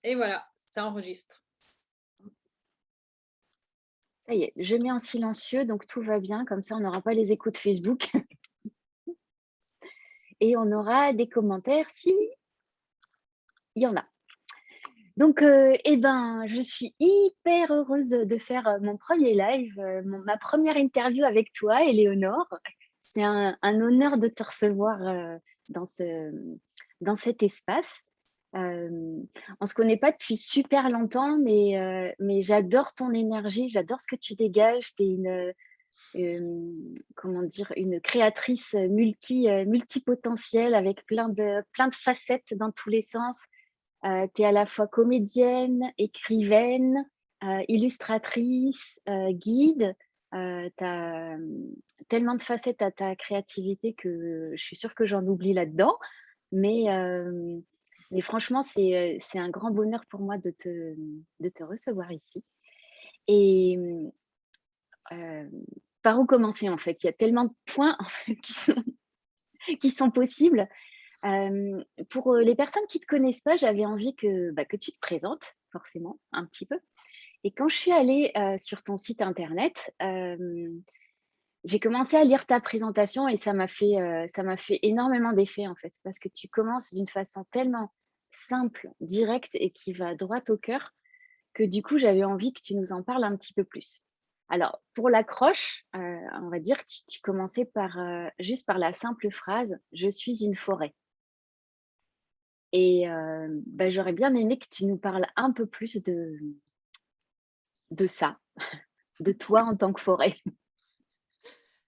Et voilà, ça enregistre. Ça y est, je mets en silencieux, donc tout va bien, comme ça on n'aura pas les échos de Facebook et on aura des commentaires si il y en a. Donc, eh ben, je suis hyper heureuse de faire mon premier live, ma première interview avec toi, Éléonore. C'est un honneur de te recevoir dans, dans cet espace. Euh, on ne se connaît pas depuis super longtemps, mais j'adore ton énergie, j'adore ce que tu dégages. Tu es comment dire, une créatrice multipotentielle avec plein de facettes dans tous les sens. Tu es à la fois comédienne, écrivaine, illustratrice, guide. Tu as tellement de facettes à ta créativité que je suis sûre que j'en oublie là-dedans. Mais, euh, mais franchement, c'est un grand bonheur pour moi de te recevoir ici. Et euh, par où commencer en fait? Il y a tellement de points en fait, qui sont possibles. Pour les personnes qui ne te connaissent pas, j'avais envie que tu te présentes forcément un petit peu. Et quand je suis allée sur ton site internet, j'ai commencé à lire ta présentation et ça m'a fait énormément d'effet en fait, parce que tu commences d'une façon tellement simple, directe et qui va droit au cœur que du coup, j'avais envie que tu nous en parles un petit peu plus. Alors, pour l'accroche, on va dire que tu commençais par juste par la simple phrase: «Je suis une forêt». Et bah, j'aurais bien aimé que tu nous parles un peu plus de ça, de toi en tant que forêt.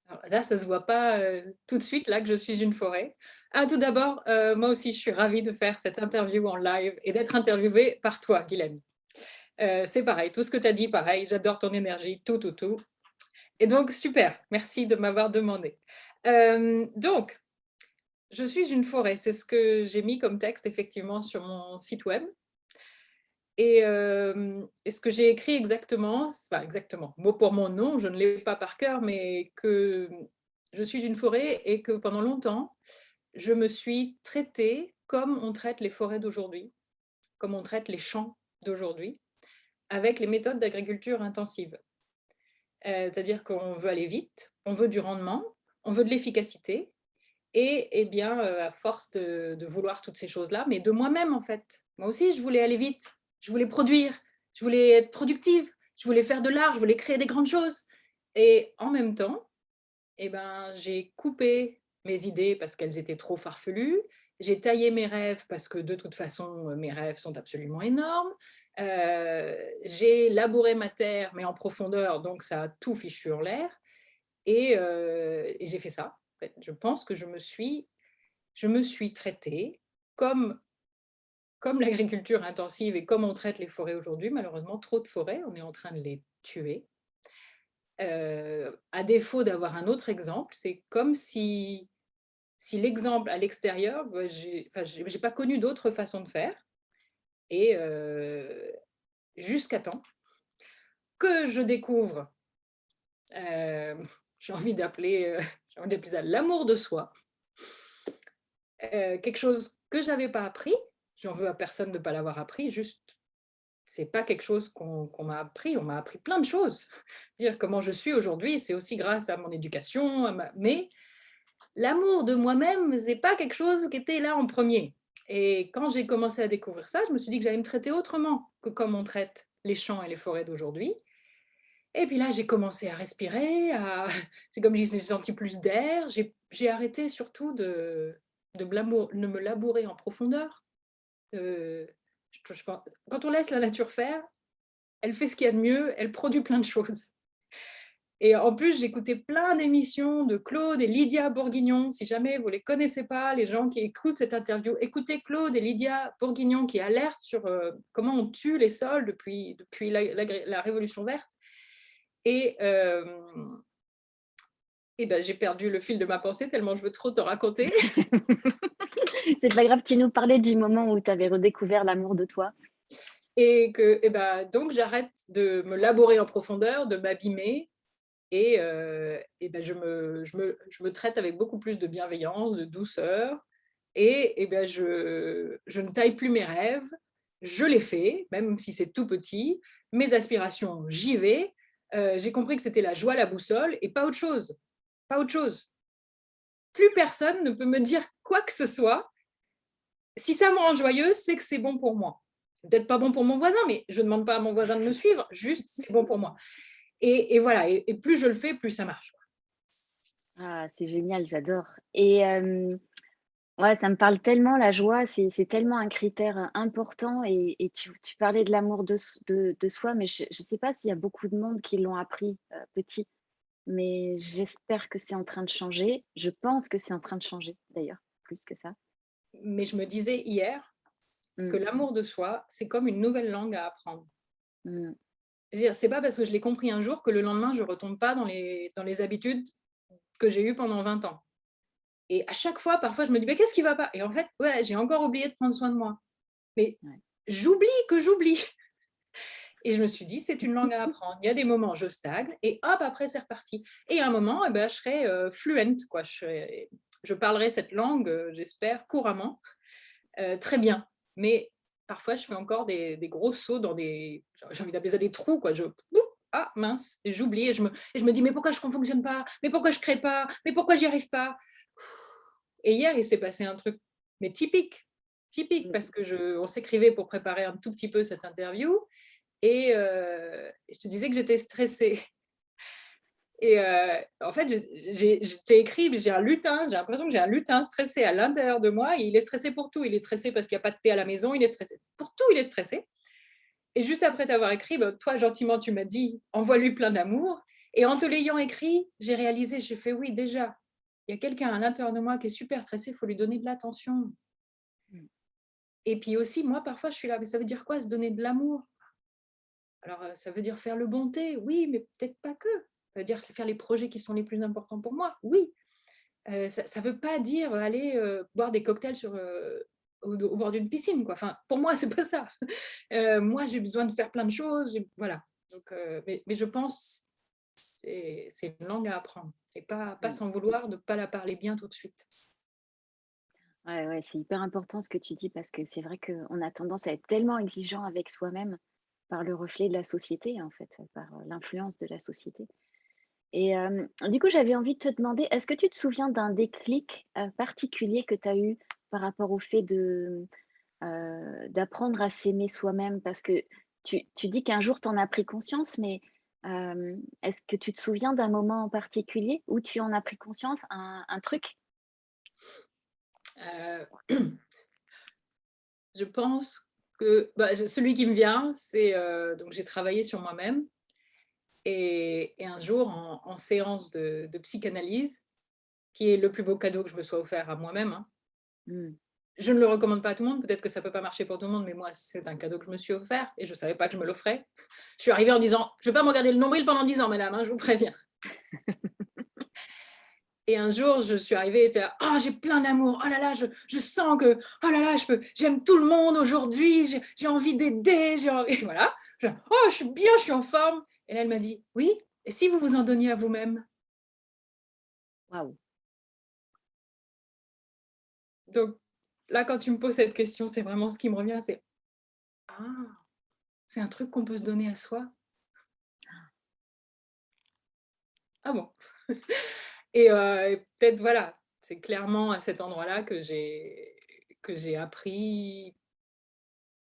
Alors là, ça se voit pas, tout de suite là que je suis une forêt. Ah, tout d'abord, moi aussi je suis ravie de faire cette interview en live et d'être interviewée par toi, Guilhem. C'est pareil, tout ce que tu as dit, pareil, j'adore ton énergie, tout, tout, tout. Et donc super, merci de m'avoir demandé. Donc, je suis une forêt, c'est ce que j'ai mis comme texte effectivement sur mon site web. Et ce que j'ai écrit exactement, enfin exactement, mot pour mot, non, je ne l'ai pas par cœur, mais que je suis une forêt et que pendant longtemps, je me suis traitée comme on traite les forêts d'aujourd'hui, comme on traite les champs d'aujourd'hui, avec les méthodes d'agriculture intensive. C'est-à-dire qu'on veut aller vite, on veut du rendement, on veut de l'efficacité et eh bien, à force de vouloir toutes ces choses-là, mais de moi-même, en fait. Moi aussi, je voulais aller vite, je voulais produire, je voulais être productive, je voulais faire de l'art, je voulais créer des grandes choses. Et en même temps, eh ben, j'ai coupé mes idées parce qu'elles étaient trop farfelues. J'ai taillé mes rêves parce que de toute façon, mes rêves sont absolument énormes. J'ai labouré ma terre, mais en profondeur, donc ça a tout fichu en l'air. Et j'ai fait ça. En fait, je pense que je me suis traitée comme, comme l'agriculture intensive et comme on traite les forêts aujourd'hui. Malheureusement, trop de forêts, on est en train de les tuer. À défaut d'avoir un autre exemple, c'est comme si l'exemple à l'extérieur, bah, j'ai pas connu d'autre façon de faire et jusqu'à temps que je découvre, heu, j'ai envie d'appeler, j'ai envie d'appeler ça l'amour de soi, quelque chose que j'avais pas appris. J'en veux à personne de ne pas l'avoir appris, juste c'est pas quelque chose qu'on m'a appris, on m'a appris plein de choses. Dire comment je suis aujourd'hui, c'est aussi grâce à mon éducation, mais l'amour de moi-même, c'est pas quelque chose qui était là en premier. Et quand j'ai commencé à découvrir ça, je me suis dit que j'allais me traiter autrement que comme on traite les champs et les forêts d'aujourd'hui. Et puis là, j'ai commencé à respirer, à c'est comme si j'ai senti plus d'air. J'ai arrêté surtout de me labourer en profondeur. Je pen Quand on laisse la nature faire, elle fait ce qu'il y a de mieux, elle produit plein de choses. Et en plus, j'écoutais plein d'émissions de Claude et Lydia Bourguignon. Si jamais vous ne les connaissez pas, les gens qui écoutent cette interview, écoutez Claude et Lydia Bourguignon qui alertent sur comment on tue les sols depuis la Révolution verte. Et, euh, et ben, j'ai perdu le fil de ma pensée tellement je veux trop te raconter. C'est pas grave, tu nous parlais du moment où tu avais redécouvert l'amour de toi. Et ben, donc, j'arrête de me labourer en profondeur, de m'abîmer. Et ben, je me traite avec beaucoup plus de bienveillance, de douceur. Et ben, je ne taille plus mes rêves, je l'ai fait, même si c'est tout petit. Mes aspirations, j'y vais. J'ai compris que c'était la joie, la boussole, et pas autre chose. Pas autre chose. Plus personne ne peut me dire quoi que ce soit. Si ça me rend joyeuse, c'est que c'est bon pour moi. C'est peut-être pas bon pour mon voisin, mais je ne demande pas à mon voisin de me suivre, juste c'est bon pour moi. Et voilà, et plus je le fais, plus ça marche. Ah, c'est génial, j'adore. Et ouais, ça me parle tellement la joie, c'est tellement un critère, important et tu parlais de l'amour de soi, mais je sais pas s'il y a beaucoup de monde qui l'ont appris, petit, mais j'espère que c'est en train de changer. Je pense que c'est en train de changer d'ailleurs, plus que ça. Mais je me disais hier que Mmh, l'amour de soi, c'est comme une nouvelle langue à apprendre. mmh, C'est-à-dire, c'est pas parce que je l'ai compris un jour que le lendemain, je retombe pas dans les habitudes que j'ai eues pendant 20 ans. Et à chaque fois, parfois, je me dis: «Mais qu'est-ce qui va pas?» Et en fait, ouais, j'ai encore oublié de prendre soin de moi. Mais ouais. j'oublie que j'oublie. Et je me suis dit: «C'est une langue à apprendre». Il y a des moments, je stagne et hop, après c'est reparti. Et à un moment, eh ben, je serai, fluent, quoi. Je parlerai cette langue, j'espère couramment, très bien. Mais parfois, je fais encore des gros sauts dans des j'ai envie d'appeler ça des trous, quoi. Ah mince, et j'oublie et je me dis: «Mais pourquoi je ne fonctionne pas? Mais pourquoi je crée pas? Mais pourquoi j'y arrive pas?» Et hier, il s'est passé un truc, mais typique, typique Mmh. parce que on s'écrivait pour préparer un tout petit peu cette interview et je te disais que j'étais stressée. Et en fait, je t'ai écrit, mais j'ai l'impression que j'ai un lutin stressé à l'intérieur de moi. Et il est stressé pour tout. Il est stressé parce qu'il y a pas de thé à la maison, il est stressé pour tout, il est stressé. Et juste après t'avoir écrit, bah, toi gentiment, tu m'as dit: «Envoie-lui plein d'amour», et en te l'ayant écrit, j'ai réalisé, j'ai fait: «Oui, déjà, il y a quelqu'un à l'intérieur de moi qui est super stressé, il faut lui donner de l'attention». Mmh. Et puis aussi, moi, parfois, je suis là: «Mais ça veut dire quoi se donner de l'amour?» Alors, ça veut dire faire le bon thé, oui, mais peut-être pas que. Ça veut dire faire les projets qui sont les plus importants pour moi, oui. Ça veut pas dire aller, boire des cocktails au bord d'une piscine, quoi. Enfin, pour moi, c'est pas ça. Moi, j'ai besoin de faire plein de choses, voilà. Donc, mais je pense c'est une langue à apprendre et pas Mmh. sans vouloir de pas la parler bien tout de suite. Ouais, ouais, c'est hyper important ce que tu dis parce que c'est vrai qu'on a tendance à être tellement exigeant avec soi-même par le reflet de la société, en fait, par, l'influence de la société. Et du coup, j'avais envie de te demander, est-ce que tu te souviens d'un déclic, particulier que tu as eu par rapport au fait d'apprendre à s'aimer soi-même? Parce que tu dis qu'un jour tu en as pris conscience, mais est-ce que tu te souviens d'un moment en particulier où tu en as pris conscience, un truc? Heu, je pense que, bah, celui qui me vient, c'est, donc j'ai travaillé sur moi-même. Et un jour, en séance de psychanalyse, qui est le plus beau cadeau que je me sois offert à moi-même, hein. Mmh. Je ne le recommande pas à tout le monde, peut-être que ça peut pas marcher pour tout le monde, mais moi, c'est un cadeau que je me suis offert et je ne savais pas que je me l'offrais. Je suis arrivée en disant: «Je ne vais pas me regarder le nombril pendant 10 ans, madame, hein, je vous préviens». Et un jour, je suis arrivée, j'étais là: «Oh, j'ai plein d'amour. Oh là là, je sens que, oh là là, j'aime tout le monde aujourd'hui, j'ai envie d'aider, j'ai envie», voilà. «Oh, je suis bien, je suis en forme». Et là, elle m'a dit: «Oui, et si vous vous en donniez à vous-même?» Waouh! Donc là, quand tu me poses cette question, c'est vraiment ce qui me revient, c'est: «Ah, c'est un truc qu'on peut se donner à soi? Ah bon?» Et peut-être, voilà, c'est clairement à cet endroit-là que j'ai appris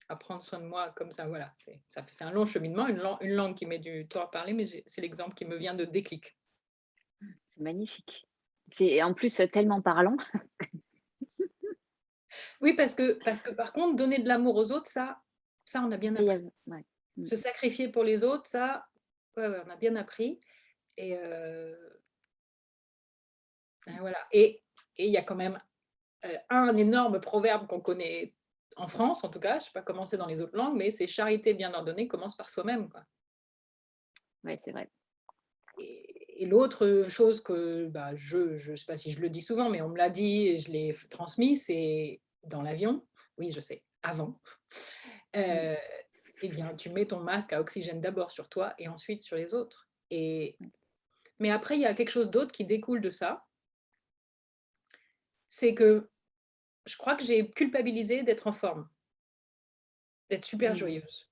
à prendre soin de moi comme ça, voilà. C'est un long cheminement, une langue qui met du temps à parler, mais c'est l'exemple qui me vient de déclic. C'est magnifique. C'est en plus, tellement parlant. Oui, parce que par contre, donner de l'amour aux autres, ça on a bien Ça y appris. est, ouais. Mmh. Se sacrifier pour les autres, ça, ouais, ouais, on a bien appris. Et voilà. Et il y a quand même, un énorme proverbe qu'on connaît en France, en tout cas, je ne sais pas comment c'est dans les autres langues, mais c'est: «Charité bien ordonnée commence par soi-même», quoi. Ouais, c'est vrai. Et l'autre chose que, bah, je sais pas si je le dis souvent, mais on me l'a dit et je l'ai transmis, c'est dans l'avion, oui, je sais, avant, Mmh. heu et bien, tu mets ton masque à oxygène d'abord sur toi et ensuite sur les autres. Ouais. Mais après, il y a quelque chose d'autre qui découle de ça, c'est que je crois que j'ai culpabilisé d'être en forme. d'être super Mmh. joyeuse.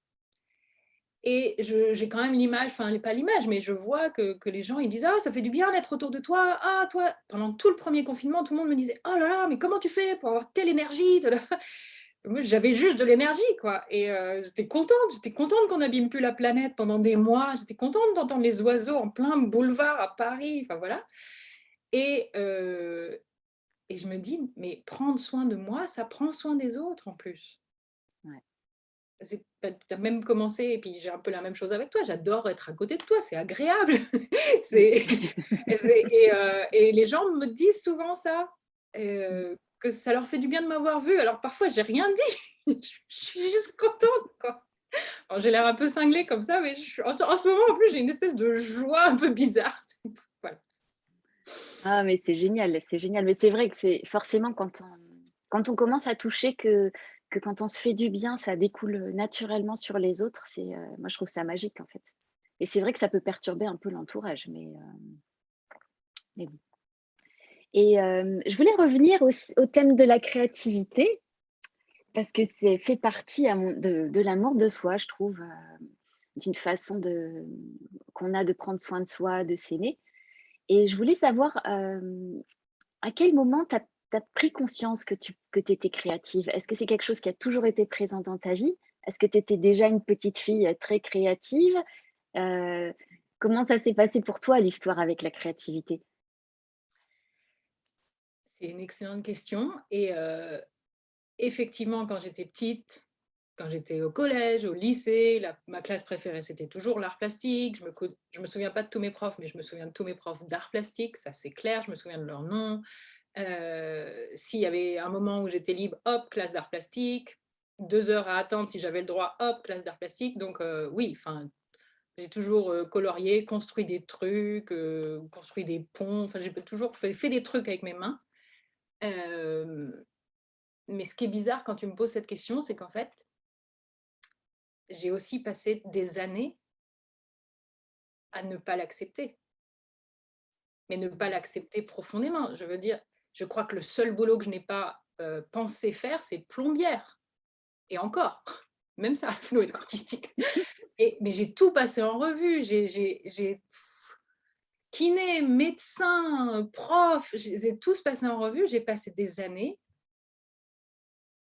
Et j'ai quand même l'image, enfin pas l'image, mais je vois que les gens ils disent: «Ah, ça fait du bien d'être autour de toi. Ah, toi» pendant tout le premier confinement, tout le monde me disait: «Oh là là, mais comment tu fais pour avoir telle énergie?» Moi, j'avais juste de l'énergie, quoi, et j'étais contente qu'on n'abîme plus la planète pendant des mois. J'étais contente d'entendre les oiseaux en plein boulevard à Paris, enfin voilà, et heu et je me dis: «Mais prendre soin de moi, ça prend soin des autres en plus». Ouais. Tu as même commencé et puis j'ai un peu la même chose avec toi. J'adore être à côté de toi, c'est agréable. Mmh. C'est et les gens me disent souvent ça, Mmh. que ça leur fait du bien de m'avoir vue. Alors parfois j'ai rien dit, je suis juste contente, quoi. Alors j'ai l'air un peu cinglée comme ça, mais je suis en ce moment, en plus, j'ai une espèce de joie un peu bizarre. Voilà. Ah, mais c'est génial, c'est génial. Mais c'est vrai que c'est forcément quand on commence à toucher que quand on se fait du bien, ça découle naturellement sur les autres, moi je trouve ça magique en fait. Et c'est vrai que ça peut perturber un peu l'entourage, mais bon. Et je voulais revenir au thème de la créativité parce que c'est fait partie de l'amour de soi, je trouve, d'une façon qu'on a de prendre soin de soi, de s'aimer. Et je voulais savoir, à quel moment tu as pris conscience que tu étais créative? Est-ce que c'est quelque chose qui a toujours été présent dans ta vie? Est-ce que tu étais déjà une petite fille, très créative? Heu, Comment ça s'est passé pour toi l'histoire avec la créativité? C'est une excellente question, et effectivement, quand j'étais petite, quand j'étais au collège, au lycée, ma classe préférée, c'était toujours l'art plastique. Je me souviens pas de tous mes profs, mais je me souviens de tous mes profs d'art plastique, ça c'est clair, je me souviens de leurs noms. S'il y avait un moment où j'étais libre, hop, classe d'art plastique. 2 heures à attendre si j'avais le droit, hop, classe d'art plastique. Donc oui, enfin, j'ai toujours, colorié, construit des trucs, construit des ponts, enfin j'ai toujours fait des trucs avec mes mains. Hem, mais ce qui est bizarre quand tu me poses cette question, c'est qu'en fait, j'ai aussi passé des années à ne pas l'accepter, mais ne pas Mmh. l'accepter profondément. Je veux dire, je crois que le seul boulot que je n'ai pas, pensé faire, c'est plombière, et encore, même ça, ça doit être artistique. Mais j'ai tout passé en revue. J'ai kiné, médecin, prof, je les ai tous passés en revue. J'ai passé des années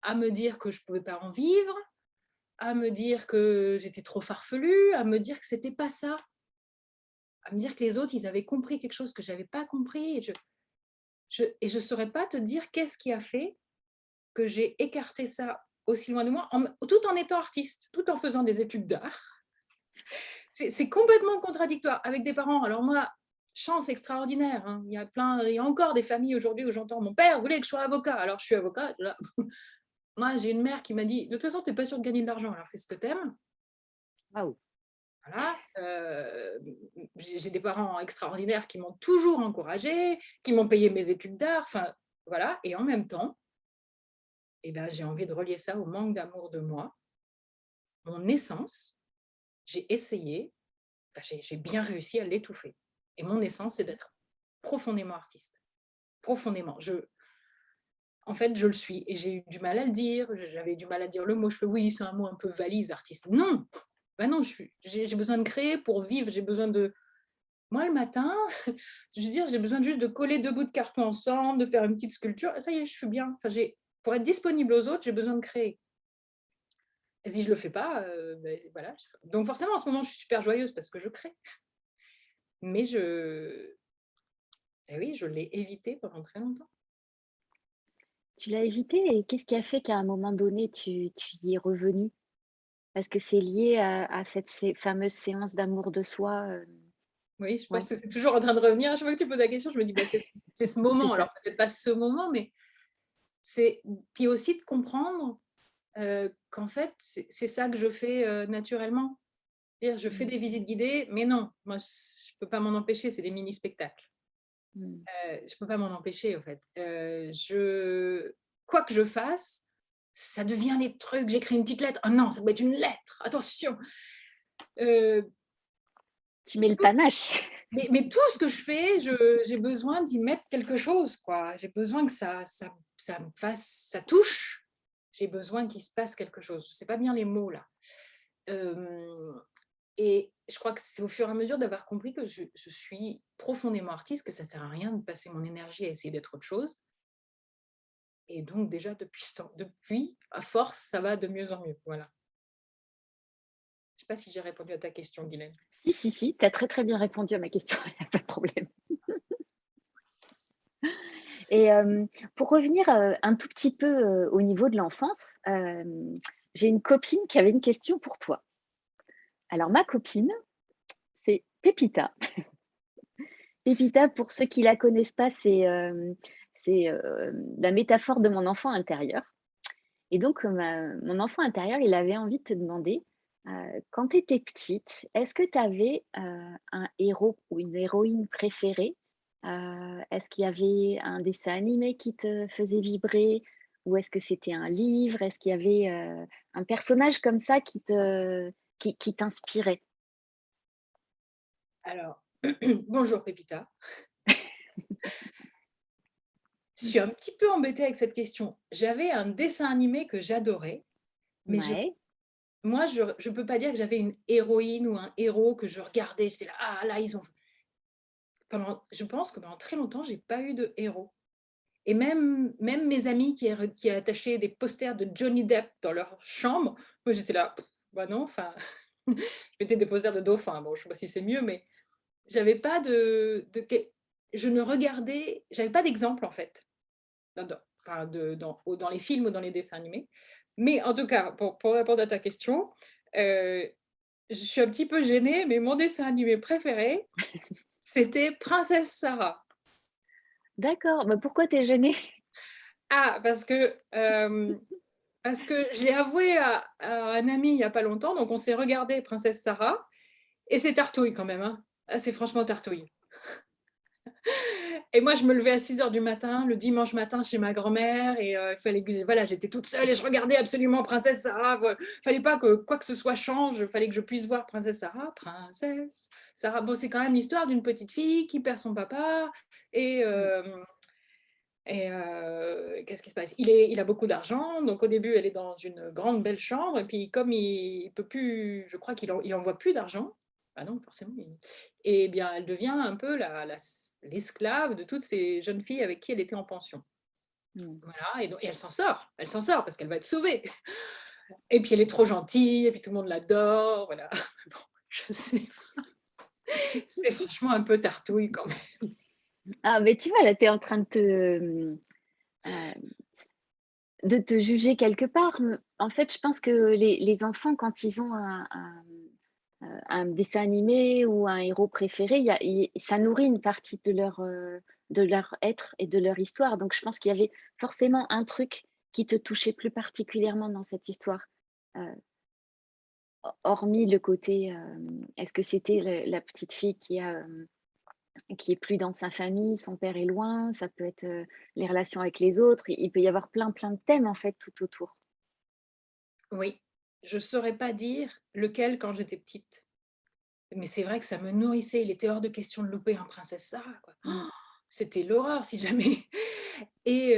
à me dire que je ne pouvais pas en vivre, à me dire que j'étais trop farfelue, à me dire que c'était pas ça, à me dire que les autres, ils avaient compris quelque chose que j'avais pas compris. Et je saurais pas te dire qu'est-ce qui a fait que j'ai écarté ça aussi loin de moi, tout en étant artiste, tout en faisant des études d'art. C'est complètement contradictoire avec des parents. Alors moi, chance extraordinaire, hein. Il y a encore des familles aujourd'hui où j'entends: «Mon père voulait que je sois avocat, alors je suis avocat». Là, moi, j'ai une mère qui m'a dit: «De toute façon, tu es pas sûre de gagner de l'argent, alors fais ce que tu aimes». Waouh! Voilà, j'ai des parents extraordinaires qui m'ont toujours encouragée, qui m'ont payé mes études d'art, enfin voilà, et en même temps, eh ben, j'ai envie de relier ça au manque d'amour de moi. Mon essence, j'ai essayé, enfin, j'ai bien réussi à l'étouffer, et mon essence, c'est Mmh. d'être profondément artiste. Profondément. En fait, je le suis, et j'ai eu du mal à le dire, j'avais du mal à dire le mot. Je fais: «Oui, c'est un mot un peu valise, artiste». Non! Ben non, j'ai besoin de créer pour vivre, j'ai besoin de moi, le matin, je veux dire, j'ai besoin juste de coller 2 bouts de carton ensemble, de faire une petite sculpture, ça y est, je suis bien. Enfin, pour être disponible aux autres, j'ai besoin de créer, et si je le fais pas, beh, voilà, donc forcément, en ce moment, je suis super joyeuse parce que je crée, mais eh oui, je l'ai évité pendant très longtemps. Tu l'as évité et qu'est-ce qui a fait qu'à un moment donné, tu y es revenue? Est-ce que c'est lié à cette fameuse séance d'amour de soi? Oui, je Ouais, pense que c'est toujours en train de revenir. À chaque fois que tu poses la question, je me dis: «Bah, c'est ce c'est moment». ça. Alors peut-être pas ce moment, mais c'est puis aussi de comprendre, qu'en fait, c'est ça que je fais, naturellement. C'est-à-dire, je fais Mmh. des visites guidées, mais non, moi, je peux pas m'en empêcher, c'est des mini spectacles. Mmh. Je peux pas m'en empêcher, en fait. Quoi que je fasse, ça devient des trucs. J'écris une petite lettre. «Oh non, ça doit être une lettre, attention!» heu, Tu mets le tout panache. mais tout ce que je fais, j'ai besoin d'y mettre quelque chose, quoi. J'ai besoin que ça me fasse ça touche. j'ai besoin qu'il se passe quelque chose. Je ne sais pas bien les mots là. Euh, et je crois que c'est au fur et à mesure d'avoir compris que je suis profondément artiste, que ça ne sert à rien de passer mon énergie à essayer d'être autre chose. Et donc déjà depuis, à force, ça va de mieux en mieux. Voilà. Je ne sais pas si j'ai répondu à ta question, Guylaine. Si, tu as très très bien répondu à ma question, il n'y a pas de problème. Et pour revenir un tout petit peu au niveau de l'enfance, j'ai une copine qui avait une question pour toi. Alors ma copine, c'est Pépita. Pépita, pour ceux qui la connaissent pas, c'est la métaphore de mon enfant intérieur. Et donc mon enfant intérieur, il avait envie de te demander, quand tu étais petite, est-ce que tu avais, un héros ou une héroïne préférée? Est-ce qu'il y avait un dessin animé qui te faisait vibrer? Ou est-ce que c'était un livre? Est-ce qu'il y avait, un personnage comme ça qui t'inspirait? Alors, bonjour Pépita. Je suis un petit peu embêtée avec cette question. J'avais un dessin animé que j'adorais, mais Ouais, moi, je ne peux pas dire que j'avais une héroïne ou un héros que je regardais. J'étais là, ah là, ils ont. Je pense que pendant très longtemps, j'ai pas eu de héros. Et même mes amis qui attachaient des posters de Johnny Depp dans leur chambre, moi j'étais là, bah non, enfin, je mettais des posters de dauphins. Bon, je sais pas si c'est mieux, mais j'avais pas je ne regardais, j'avais pas d'exemple en fait, dans les films ou dans les dessins animés. Mais en tout cas, pour répondre à ta question, je suis un petit peu gênée, mais mon dessin animé préféré, c'était Princesse Sarah. d'accord. Bah, pourquoi tu es gênée? Ah, parce que je l'ai avoué à un ami il n'y a pas longtemps, donc on s'est regardé Princesse Sarah, et c'est tartouille quand même. Hein. Ah, c'est franchement tartouille. Et moi, je me levais à 6 h du matin, le dimanche matin chez ma grand-mère, et il fallait que voilà, j'étais toute seule et je regardais absolument Princesse Sarah. Fallait pas que quoi que ce soit change, il fallait que je puisse voir Princesse Sarah. Princesse Sarah, bon, c'est quand même l'histoire d'une petite fille qui perd son papa, et, Mmh. qu'est-ce qui se passe? Il a beaucoup d'argent, donc au début, elle est dans une grande belle chambre, et puis comme il peut plus, je crois qu'il en voit plus d'argent, ah non, forcément, et bien, elle devient un peu l'esclave de toutes ces jeunes filles avec qui elle était en pension. Mmh. Voilà, et elle s'en sort parce qu'elle va être sauvée. Et puis elle est trop gentille, et puis tout le monde l'adore, voilà. Bon, je sais, c'est franchement un peu tartouille quand même. Ah, mais tu vois, là, tu es en train de te juger quelque part. En fait, je pense que les enfants, quand ils ont un dessin animé ou un héros préféré, ça nourrit une partie de leur être et de leur histoire. Donc, je pense qu'il y avait forcément un truc qui te touchait plus particulièrement dans cette histoire. Euh, Hormis le côté, est-ce que c'était la petite fille qui est plus dans sa famille, son père est loin, ça peut être les relations avec les autres, il peut y avoir plein de thèmes en fait tout autour. Oui, je ne saurais pas dire lequel quand j'étais petite. Mais c'est vrai que ça me nourrissait. Il était hors de question de louper un Princesse Sarah, quoi. Mm. C'était l'horreur si jamais. Et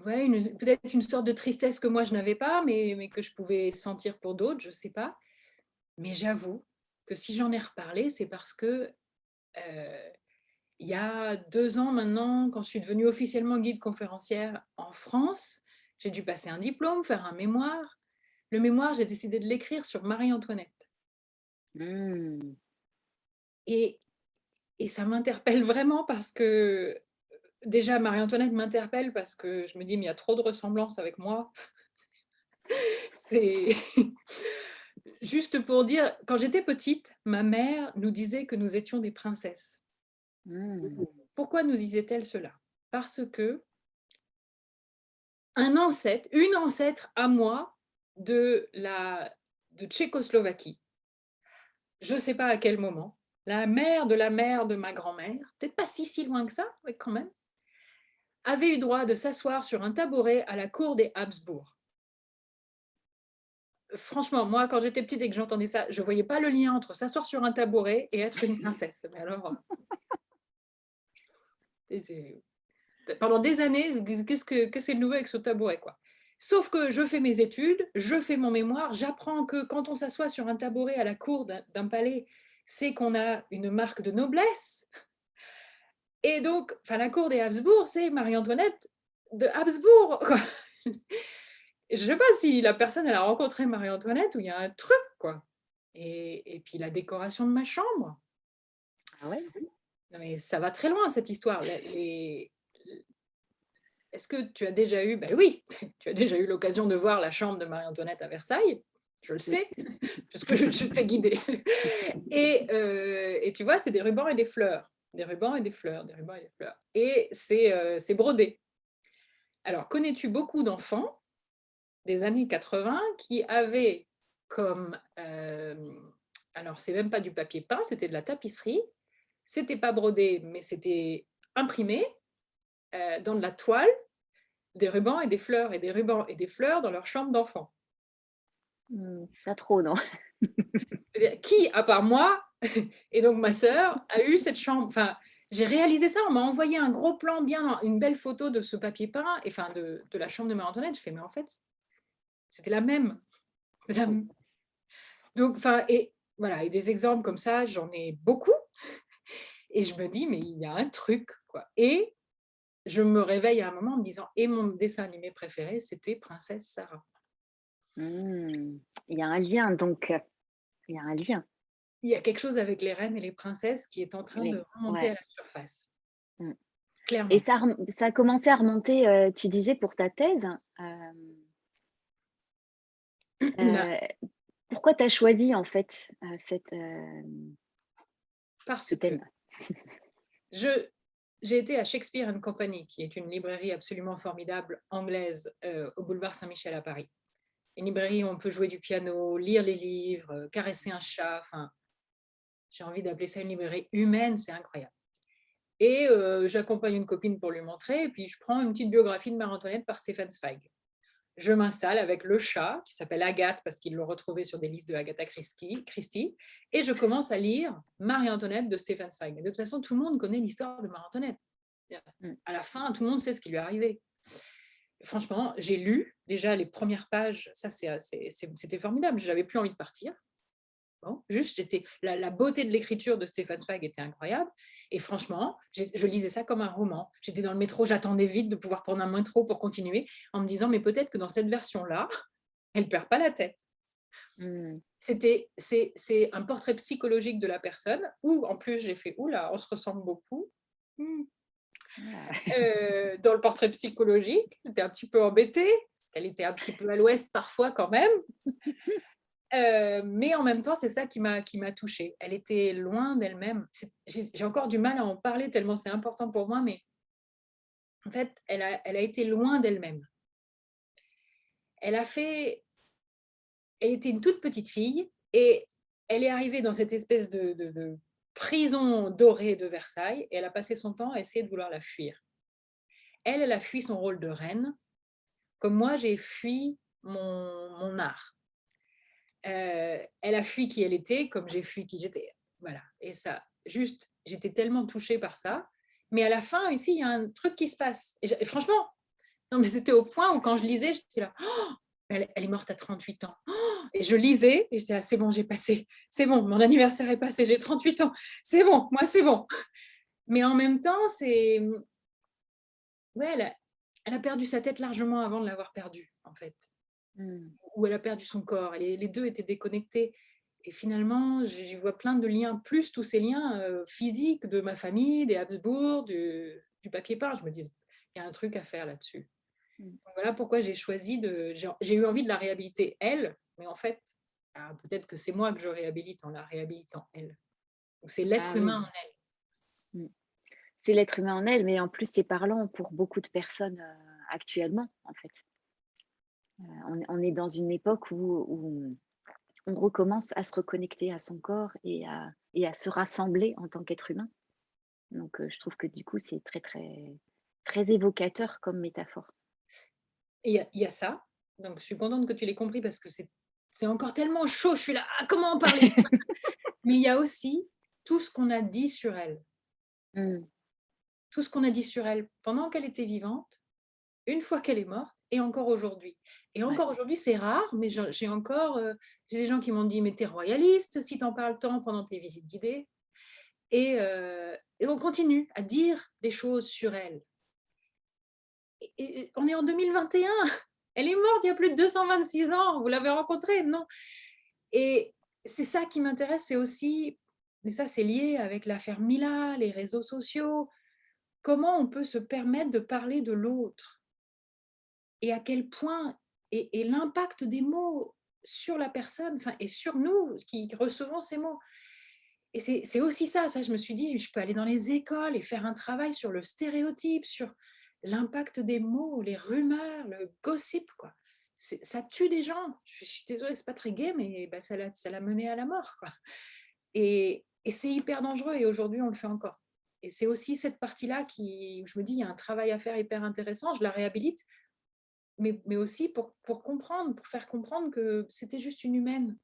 ouais, peut-être une sorte de tristesse que moi je n'avais pas, mais que je pouvais sentir pour d'autres, je ne sais pas. Mais j'avoue que si j'en ai reparlé, c'est parce que il y a 2 ans maintenant, quand je suis devenue officiellement guide conférencière en France, j'ai dû passer un diplôme, faire un mémoire. Le mémoire, j'ai décidé de l'écrire sur Marie-Antoinette. Mm. Et, et ça m'interpelle vraiment parce que, déjà, Marie-Antoinette m'interpelle parce que je me dis, mais il y a trop de ressemblances avec moi. C'est juste pour dire, quand j'étais petite, ma mère nous disait que nous étions des princesses. Mm. Pourquoi nous disait-elle cela? Parce que une ancêtre à moi de Tchécoslovaquie, je ne sais pas à quel moment, la mère de ma grand-mère, peut-être pas si loin que ça, mais quand même, avait eu droit de s'asseoir sur un tabouret à la cour des Habsbourg. Franchement, moi, quand j'étais petite et que j'entendais ça, je ne voyais pas le lien entre s'asseoir sur un tabouret et être une princesse. Mais alors, pendant des années, qu'est-ce que c'est le nouveau avec ce tabouret, quoi. Sauf que je fais mes études, je fais mon mémoire, j'apprends que quand on s'assoit sur un tabouret à la cour d'un palais, c'est qu'on a une marque de noblesse. Et donc, enfin, la cour des Habsbourg, c'est Marie-Antoinette de Habsbourg, quoi. Je ne sais pas si la personne, elle a rencontré Marie-Antoinette ou il y a un truc, quoi. Et puis la décoration de ma chambre. Ah ouais? Non, mais ça va très loin, cette histoire. Est-ce que tu as déjà eu, ben oui, tu as déjà eu l'occasion de voir la chambre de Marie-Antoinette à Versailles, je le Oui. sais, puisque je t'ai guidée. Et tu vois, c'est des rubans et des fleurs. Des rubans et des fleurs, des rubans et des fleurs. Et c'est brodé. Alors, connais-tu beaucoup d'enfants des années 80 qui avaient comme... alors, c'est même pas du papier peint, c'était de la tapisserie. C'était pas brodé, mais c'était imprimé dans de la toile, des rubans et des fleurs, et des rubans et des fleurs dans leur chambre d'enfant. Pas trop, non. Qui, à part moi, et donc ma sœur, a eu cette chambre. Enfin, j'ai réalisé ça, on m'a envoyé un gros plan, bien une belle photo de ce papier peint, et enfin de la chambre de Marie-Antoinette. Je fais, mais en fait, c'était la même. Donc, enfin, et voilà, et des exemples comme ça, j'en ai beaucoup. Et je me dis, mais il y a un truc, quoi. Et je me réveille à un moment en me disant, et mon dessin animé préféré, c'était Princesse Sarah. Il y a un lien, donc, il y a un lien. Il y a quelque chose avec les reines et les princesses qui est en train de remonter à Ouais. la surface, Mmh. Et clairement. ça a commencé à remonter, tu disais pour ta thèse. Heu, Pourquoi tu as choisi en fait, Parce ce que thème? j'ai été à Shakespeare and Company, qui est une librairie absolument formidable anglaise au boulevard Saint-Michel à Paris. Une librairie où on peut jouer du piano, lire les livres, caresser un chat. Enfin, j'ai envie d'appeler ça une librairie humaine, c'est incroyable. Et j'accompagne une copine pour lui montrer, et puis je prends une petite biographie de Marie-Antoinette par Stefan Zweig. Je m'installe avec le chat, qui s'appelle Agathe, parce qu'ils l'ont retrouvé sur des livres de Agatha Christie, et je commence à lire Marie-Antoinette de Stefan Zweig. Et de toute façon, tout le monde connaît l'histoire de Marie-Antoinette. À la fin, tout le monde sait ce qui lui est arrivé. Franchement, j'ai lu déjà les premières pages, ça c'était formidable, j'avais plus envie de partir. Bon, juste, la beauté de l'écriture de Stefan Zweig était incroyable. Et franchement, je lisais ça comme un roman. J'étais dans le métro, j'attendais vite de pouvoir prendre un métro pour continuer, en me disant, mais peut-être que dans cette version-là, elle ne perd pas la tête. Mmh. C'est un portrait psychologique de la personne, où en plus j'ai fait, oula, on se ressemble beaucoup. Ah. Dans le portrait psychologique, j'étais un petit peu embêtée, elle était un petit peu à l'ouest parfois quand même. Mais en même temps, c'est ça qui m'a touchée. Elle était loin d'elle-même. J'ai encore du mal à en parler tellement c'est important pour moi, mais en fait, elle a été loin d'elle-même. Elle était une toute petite fille et elle est arrivée dans cette espèce de prison dorée de Versailles et elle a passé son temps à essayer de vouloir la fuir. Elle a fui son rôle de reine, comme moi j'ai fui mon art. Elle a fui qui elle était, comme j'ai fui qui j'étais. Voilà. Et ça, juste, j'étais tellement touchée par ça. Mais à la fin, ici, il y a un truc qui se passe. Et franchement, non, mais c'était au point où quand je lisais, j'étais là, oh, elle est morte à 38 ans. Oh, et je lisais et j'étais là, c'est bon, j'ai passé. C'est bon, mon anniversaire est passé, j'ai 38 ans. C'est bon, moi, c'est bon. Mais en même temps, ouais, elle a perdu sa tête largement avant de l'avoir perdue, en fait. Où elle a perdu son corps. Et les deux étaient déconnectés. Et finalement, j'y vois plein de liens, plus tous ces liens physiques de ma famille, des Habsbourg, du papier peint. Je me dis, il y a un truc à faire là-dessus. Donc voilà pourquoi j'ai choisi j'ai eu envie de la réhabiliter, elle, mais en fait, peut-être que c'est moi que je réhabilite en la réhabilitant, elle. Donc c'est l'être Ah humain oui. en elle. C'est l'être humain en elle, mais en plus, c'est parlant pour beaucoup de personnes, actuellement, en fait. On est dans une époque où on recommence à se reconnecter à son corps et à se rassembler en tant qu'être humain. Donc, je trouve que du coup, c'est très, très, très évocateur comme métaphore. Et il y a ça. Donc je suis contente que tu l'aies compris parce que c'est encore tellement chaud. Je suis là, comment en parler? Mais il y a aussi tout ce qu'on a dit sur elle. Mmh. Tout ce qu'on a dit sur elle pendant qu'elle était vivante une fois qu'elle est morte, et encore aujourd'hui. Et Ouais. encore aujourd'hui, c'est rare, mais j'ai des gens qui m'ont dit, mais t'es royaliste si t'en parles tant pendant tes visites guidées. Et on continue à dire des choses sur elle. Et on est en 2021. Elle est morte il y a plus de 226 ans. Vous l'avez rencontrée, non? Et c'est ça qui m'intéresse, c'est aussi, mais ça c'est lié avec l'affaire Mila, les réseaux sociaux, comment on peut se permettre de parler de l'autre et à quel point, et l'impact des mots sur la personne, enfin, et sur nous qui recevons ces mots. Et c'est aussi ça, je me suis dit, je peux aller dans les écoles et faire un travail sur le stéréotype, sur l'impact des mots, les rumeurs, le gossip, quoi. Ça tue des gens. Je suis désolée, c'est pas très gai, mais bah, ça l'a mené à la mort, quoi. Et c'est hyper dangereux, et aujourd'hui, on le fait encore. Et c'est aussi cette partie-là où je me dis, il y a un travail à faire hyper intéressant, je la réhabilite, mais aussi pour comprendre, pour faire comprendre que c'était juste une humaine,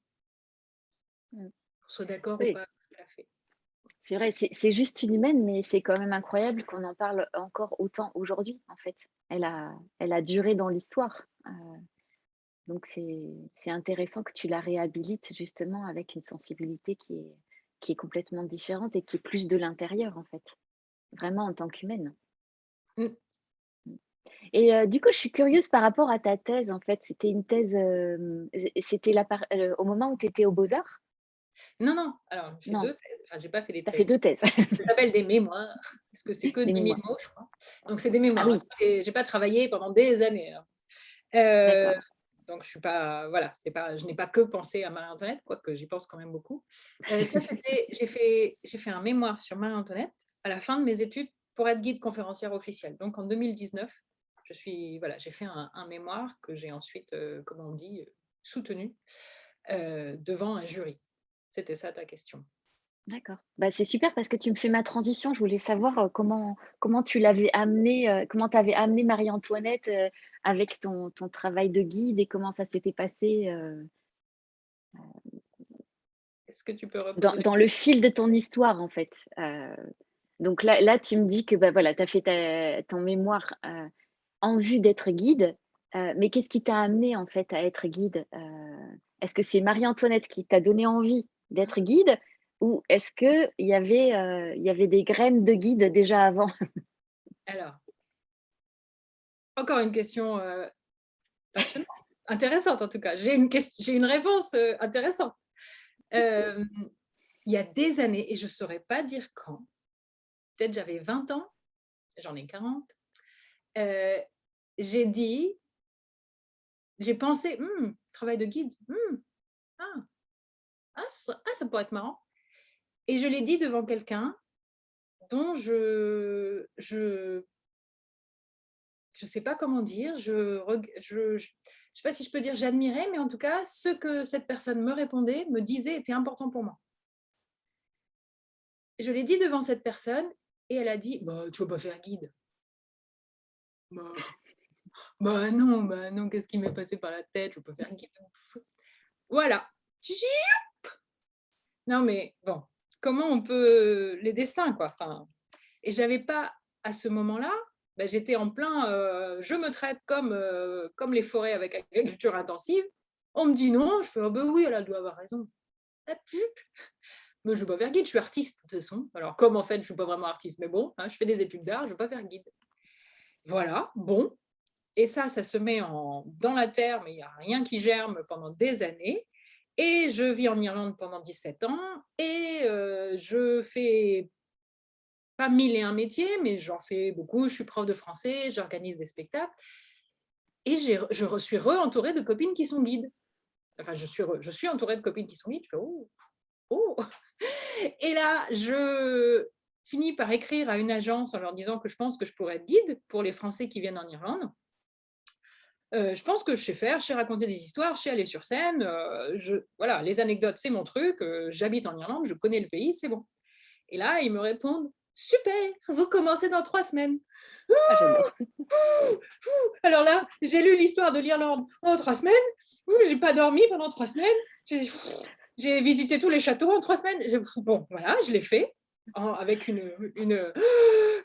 Mm. qu'on soit d'accord ou Oui, pas avec ce qu'elle a fait. c'est vrai, c'est juste une humaine, mais c'est quand même incroyable qu'on en parle encore autant aujourd'hui, en fait. Elle a duré dans l'histoire. Donc c'est intéressant que tu la réhabilites justement avec une sensibilité qui est complètement différente et qui est plus de l'intérieur, en fait, vraiment en tant qu'humaine. Mm. Et du coup, je suis curieuse par rapport à ta thèse, en fait. C'était une thèse, c'était au moment où tu étais aux Beaux-Arts? Non, non, alors j'ai fait Non, 2 thèses, enfin j'ai pas fait des tu as fait thèses. 2 thèses, Ça s'appelle des mémoires, parce que c'est que des 10 000 mémoires. mots, je crois. Donc c'est des Ah mémoires, oui, j'ai pas travaillé pendant des années, hein. Heu, d'accord. donc je suis pas, voilà, c'est pas, je n'ai pas que pensé à Marie-Antoinette, quoique j'y pense quand même beaucoup. Ça c'était j'ai fait un mémoire sur Marie-Antoinette à la fin de mes études pour être guide conférencière officielle. Donc en 2019, voilà, j'ai fait un mémoire que j'ai ensuite, comment on dit, soutenu, devant un jury. C'était ça ta question. D'accord. Bah, c'est super parce que tu me fais ma transition. Je voulais savoir, comment tu l'avais amené, comment tu avais amené Marie-Antoinette, avec ton travail de guide et comment ça s'était passé, Est-ce que tu peux dans reposer la dans le fil de ton histoire, en fait. Donc là, tu me dis que, bah, voilà, tu as fait ton mémoire, en vue d'être guide, mais qu'est-ce qui t'a amené, en fait, à être guide? Est-ce que c'est Marie-Antoinette qui t'a donné envie d'être guide ou est-ce qu'il y avait des graines de guide déjà avant? alors, encore une question, passionnante, intéressante en tout cas. J'ai une réponse, intéressante. Hem, il y a des années, et je ne saurais pas dire quand, peut-être j'avais 20 ans, j'en ai 40, heu, j'ai dit j'ai pensé: travail de guide, ah, ça pourrait être marrant», et je l'ai dit devant quelqu'un dont je sais pas comment dire, je sais pas si je peux dire j'admirais, mais en tout cas, ce que cette personne me répondait, me disait, était important pour moi. Je l'ai dit devant cette personne et elle a dit: «Bah, tu vas pas faire guide». Bah bah non, qu'est-ce qui m'est passé par la tête? Je veux pas faire guide. Voilà. Non mais bon, comment on peut, les destins quoi, enfin, et j'avais pas, à ce moment-là, bah, j'étais en plein, je me traite comme les forêts avec agriculture intensive. On me dit non, je fais: «Ah bah oui, elle doit avoir raison». Hop, mais je veux pas faire guide, je suis artiste de toute façon. Alors comme en fait, je suis pas vraiment artiste, mais bon, hein, je fais des études d'art, je veux pas faire guide. Voilà, bon, et ça se met dans la terre, mais il y a rien qui germe pendant des années, et je vis en Irlande pendant 17 ans, et je fais pas 1000 et un métiers, mais j'en fais beaucoup. Je suis prof de français, j'organise des spectacles, et je suis entourée de copines qui sont guides. Enfin, je suis entourée de copines qui sont guides. Je fais: «Oh, oh!» Et là, je finis par écrire à une agence en leur disant que je pense que je pourrais être guide pour les Français qui viennent en Irlande. Je pense que je sais faire, je sais raconter des histoires, je sais aller sur scène, voilà, les anecdotes, c'est mon truc, j'habite en Irlande, je connais le pays, c'est bon. Et là, ils me répondent: «Super, vous commencez dans 3 semaines». Ah, j'adore. Alors là, j'ai lu l'histoire de l'Irlande en 3 semaines. J'ai pas dormi pendant 3 semaines. J'ai visité tous les châteaux en 3 semaines. Bon, voilà, je l'ai fait. avec une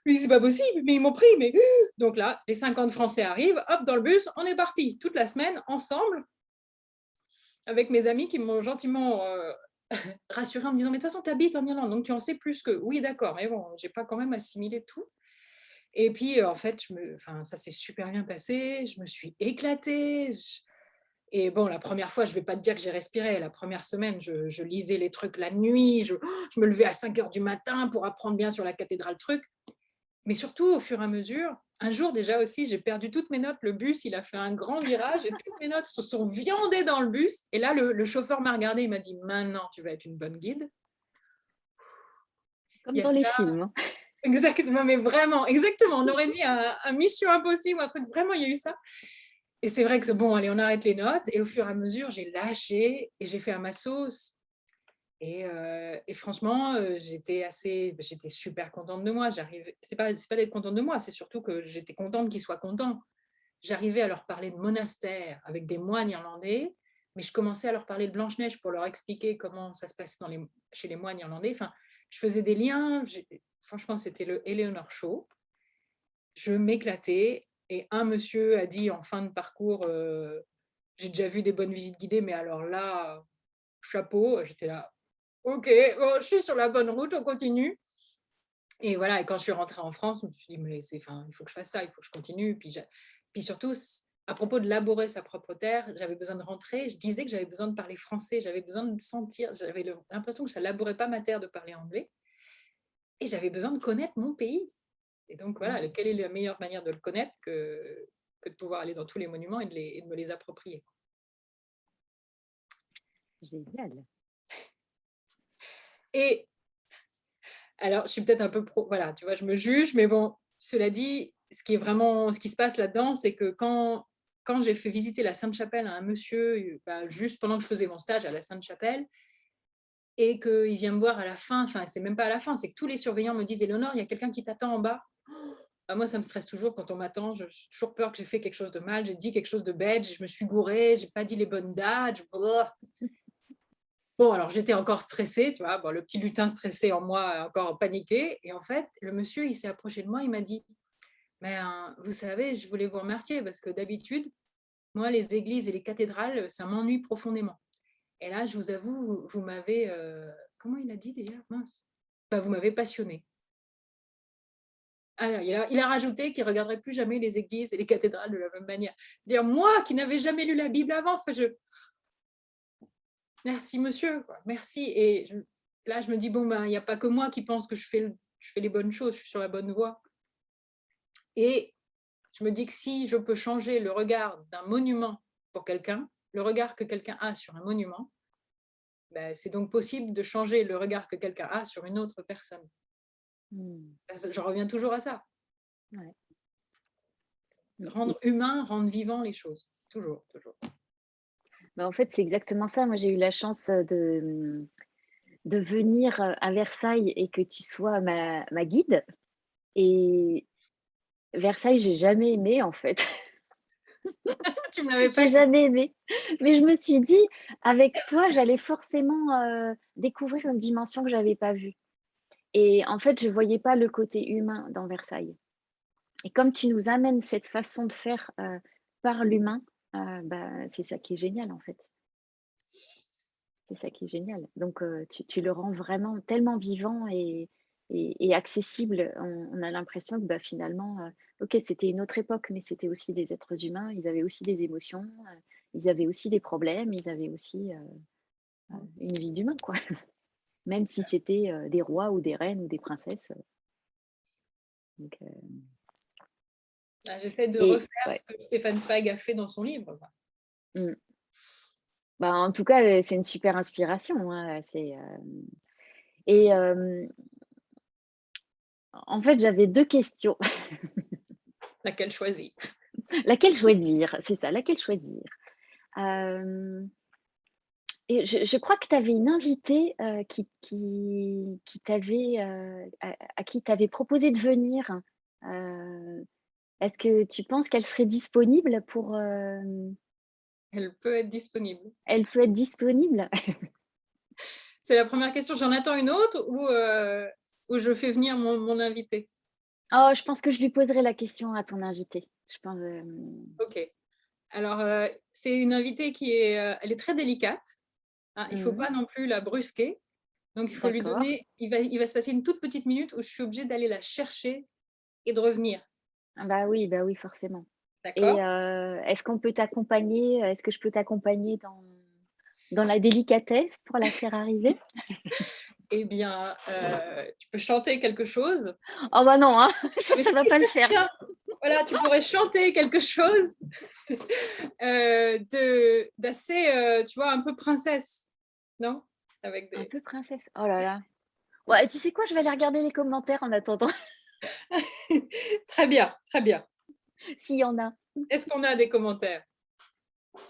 mais c'est pas possible, mais ils m'ont pris, mais donc là, les 50 Français arrivent, hop, dans le bus, on est parti toute la semaine ensemble avec mes amis qui m'ont gentiment rassurée en me disant mais de toute façon tu habites en Irlande donc tu en sais plus que oui d'accord mais bon j'ai pas quand même assimilé tout et puis en fait ça s'est super bien passé, je me suis éclatée. Et bon, la première fois, je ne vais pas te dire que j'ai respiré. La première semaine, je lisais les trucs la nuit, je me levais à 5 heures du matin pour apprendre bien sur la cathédrale truc. Mais surtout, au fur et à mesure, un jour déjà aussi, j'ai perdu toutes mes notes. Le bus, il a fait un grand virage et toutes mes notes se sont viandées dans le bus. Et là, le chauffeur m'a regardé, il m'a dit « Maintenant, tu vas être une bonne guide. » Comme Il y a dans les ça, films, hein. exactement, mais vraiment, exactement. On aurait dit un Mission Impossible, un truc, vraiment, il y a eu ça. Et c'est vrai que bon, allez, on arrête les notes. Et au fur et à mesure, j'ai lâché et j'ai fait à ma sauce. Et franchement, j'étais super contente de moi. C'est pas d'être contente de moi, c'est surtout que j'étais contente qu'ils soient contents. J'arrivais à leur parler de monastère avec des moines irlandais, mais je commençais à leur parler de Blanche-Neige pour leur expliquer comment ça se passe chez les moines irlandais. Enfin, je faisais des liens. Franchement, c'était le Eleanor Show. Je m'éclatais. Et un monsieur a dit en fin de parcours, j'ai déjà vu des bonnes visites guidées, mais alors là, chapeau, j'étais là, ok, bon, je suis sur la bonne route, on continue. Et voilà, et quand je suis rentrée en France, je me suis dit, mais il faut que je fasse ça, il faut que je continue. Puis surtout, à propos de labourer sa propre terre, j'avais besoin de rentrer. Je disais que j'avais besoin de parler français, j'avais besoin de sentir, j'avais l'impression que ça labourait pas ma terre de parler anglais. Et j'avais besoin de connaître mon pays. Et donc voilà, quelle est la meilleure manière de le connaître que de pouvoir aller dans tous les monuments et de me les approprier. Génial. Et alors, je suis peut-être un peu voilà, tu vois, je me juge, mais bon, cela dit, ce qui se passe là-dedans, c'est que quand j'ai fait visiter la Sainte-Chapelle à un monsieur, juste pendant que je faisais mon stage à la Sainte-Chapelle, et qu'il vient me voir à la fin, enfin, c'est même pas à la fin, c'est que tous les surveillants me disent « Éléonore, il y a quelqu'un qui t'attend en bas ». Moi, ça me stresse toujours quand on m'attend. J'ai toujours peur que j'ai fait quelque chose de mal, j'ai dit quelque chose de bête, je me suis gourée, j'ai pas dit les bonnes dates. Bon, alors j'étais encore stressée, tu vois, bon, le petit lutin stressé en moi a encore paniqué. Et en fait, le monsieur, il s'est approché de moi, il m'a dit « Mais vous savez, je voulais vous remercier parce que d'habitude, moi, les églises et les cathédrales, ça m'ennuie profondément. Et là, je vous avoue, vous m'avez… comment il a dit d'ailleurs? Mince. Vous m'avez passionné. » Alors, il a rajouté qu'il ne regarderait plus jamais les églises et les cathédrales de la même manière. Dire moi qui n'avais jamais lu la Bible avant, merci monsieur, quoi. Merci. Et là, je me dis, bon, il n'y a pas que moi qui pense que je fais les bonnes choses, je suis sur la bonne voie. Et je me dis que si je peux changer le regard d'un monument pour quelqu'un, le regard que quelqu'un a sur un monument, c'est donc possible de changer le regard que quelqu'un a sur une autre personne. Je reviens toujours à ça. Ouais. Rendre humain, rendre vivant les choses. Toujours, toujours. En fait, c'est exactement ça. Moi, j'ai eu la chance de venir à Versailles et que tu sois ma guide. Et Versailles, j'ai jamais aimé, en fait. Tu me l'avais pas J'ai dit. jamais aimé. Mais je me suis dit, avec toi, j'allais forcément découvrir une dimension que j'avais pas vue. Et en fait, je voyais pas le côté humain dans Versailles. Et comme tu nous amènes cette façon de faire par l'humain, c'est ça qui est génial, en fait. C'est ça qui est génial. Donc, tu le rends vraiment tellement vivant et accessible. On a l'impression que finalement, ok, c'était une autre époque, mais c'était aussi des êtres humains. Ils avaient aussi des émotions, ils avaient aussi des problèmes, ils avaient aussi une vie d'humain, quoi. Même si c'était des rois ou des reines ou des princesses. Donc, J'essaie de et refaire ouais. ce que Stéphane Zweig a fait dans son livre. Mm. En tout cas, c'est une super inspiration, hein, et en fait, j'avais deux questions. Laquelle choisir? Laquelle choisir? C'est ça, laquelle choisir? Et je crois que tu avais une invitée qui t'avait, à qui tu avais proposé de venir. Est-ce que tu penses qu'elle serait disponible pour… Elle peut être disponible. Elle peut être disponible? C'est la première question. J'en attends une autre ou ou je fais venir mon invité? Oh, je pense que je lui poserai la question à ton invité. Je pense, OK. Alors, c'est une invitée qui est, elle est très délicate, hein, il ne faut mmh, pas non plus la brusquer. Donc il faut lui d'accord. donner il va se passer une toute petite minute où je suis obligée d'aller la chercher et de revenir. Ah bah oui, forcément. Et D'accord? est-ce qu'on peut t'accompagner, est-ce que je peux t'accompagner dans la délicatesse pour la faire arriver? Eh bien, tu peux chanter quelque chose. Oh bah non, hein, Mais ça si, va pas le ça serait faire. bien. Voilà, tu pourrais chanter quelque chose, de d'assez, tu vois, un peu princesse, non? Avec Un des peu princesse. Oh là là. Ouais, tu sais quoi? Je vais aller regarder les commentaires en attendant, très bien, très bien. s'il y en a. Est-ce qu'on a des commentaires?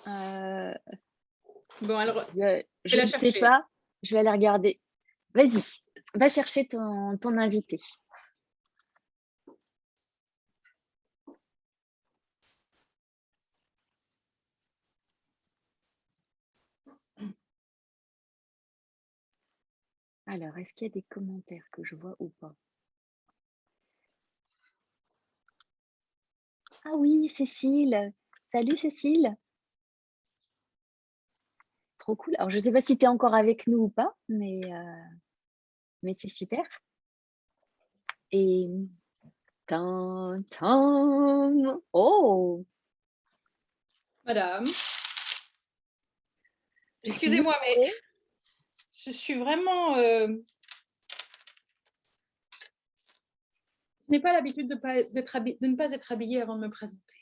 Heu, Bon alors, je je vais la ne sais chercher. pas, je vais aller regarder. Vas-y, va chercher ton invité. Alors, est-ce qu'il y a des commentaires que je vois ou pas? Ah oui, Cécile. Salut Cécile, trop cool. Alors je sais pas si tu es encore avec nous ou pas, mais c'est super et tin tin. Oh! Madame, S'il vous excusez-moi, mais plaît. je suis vraiment, je n'ai pas l'habitude de ne pas être habillée avant de me présenter.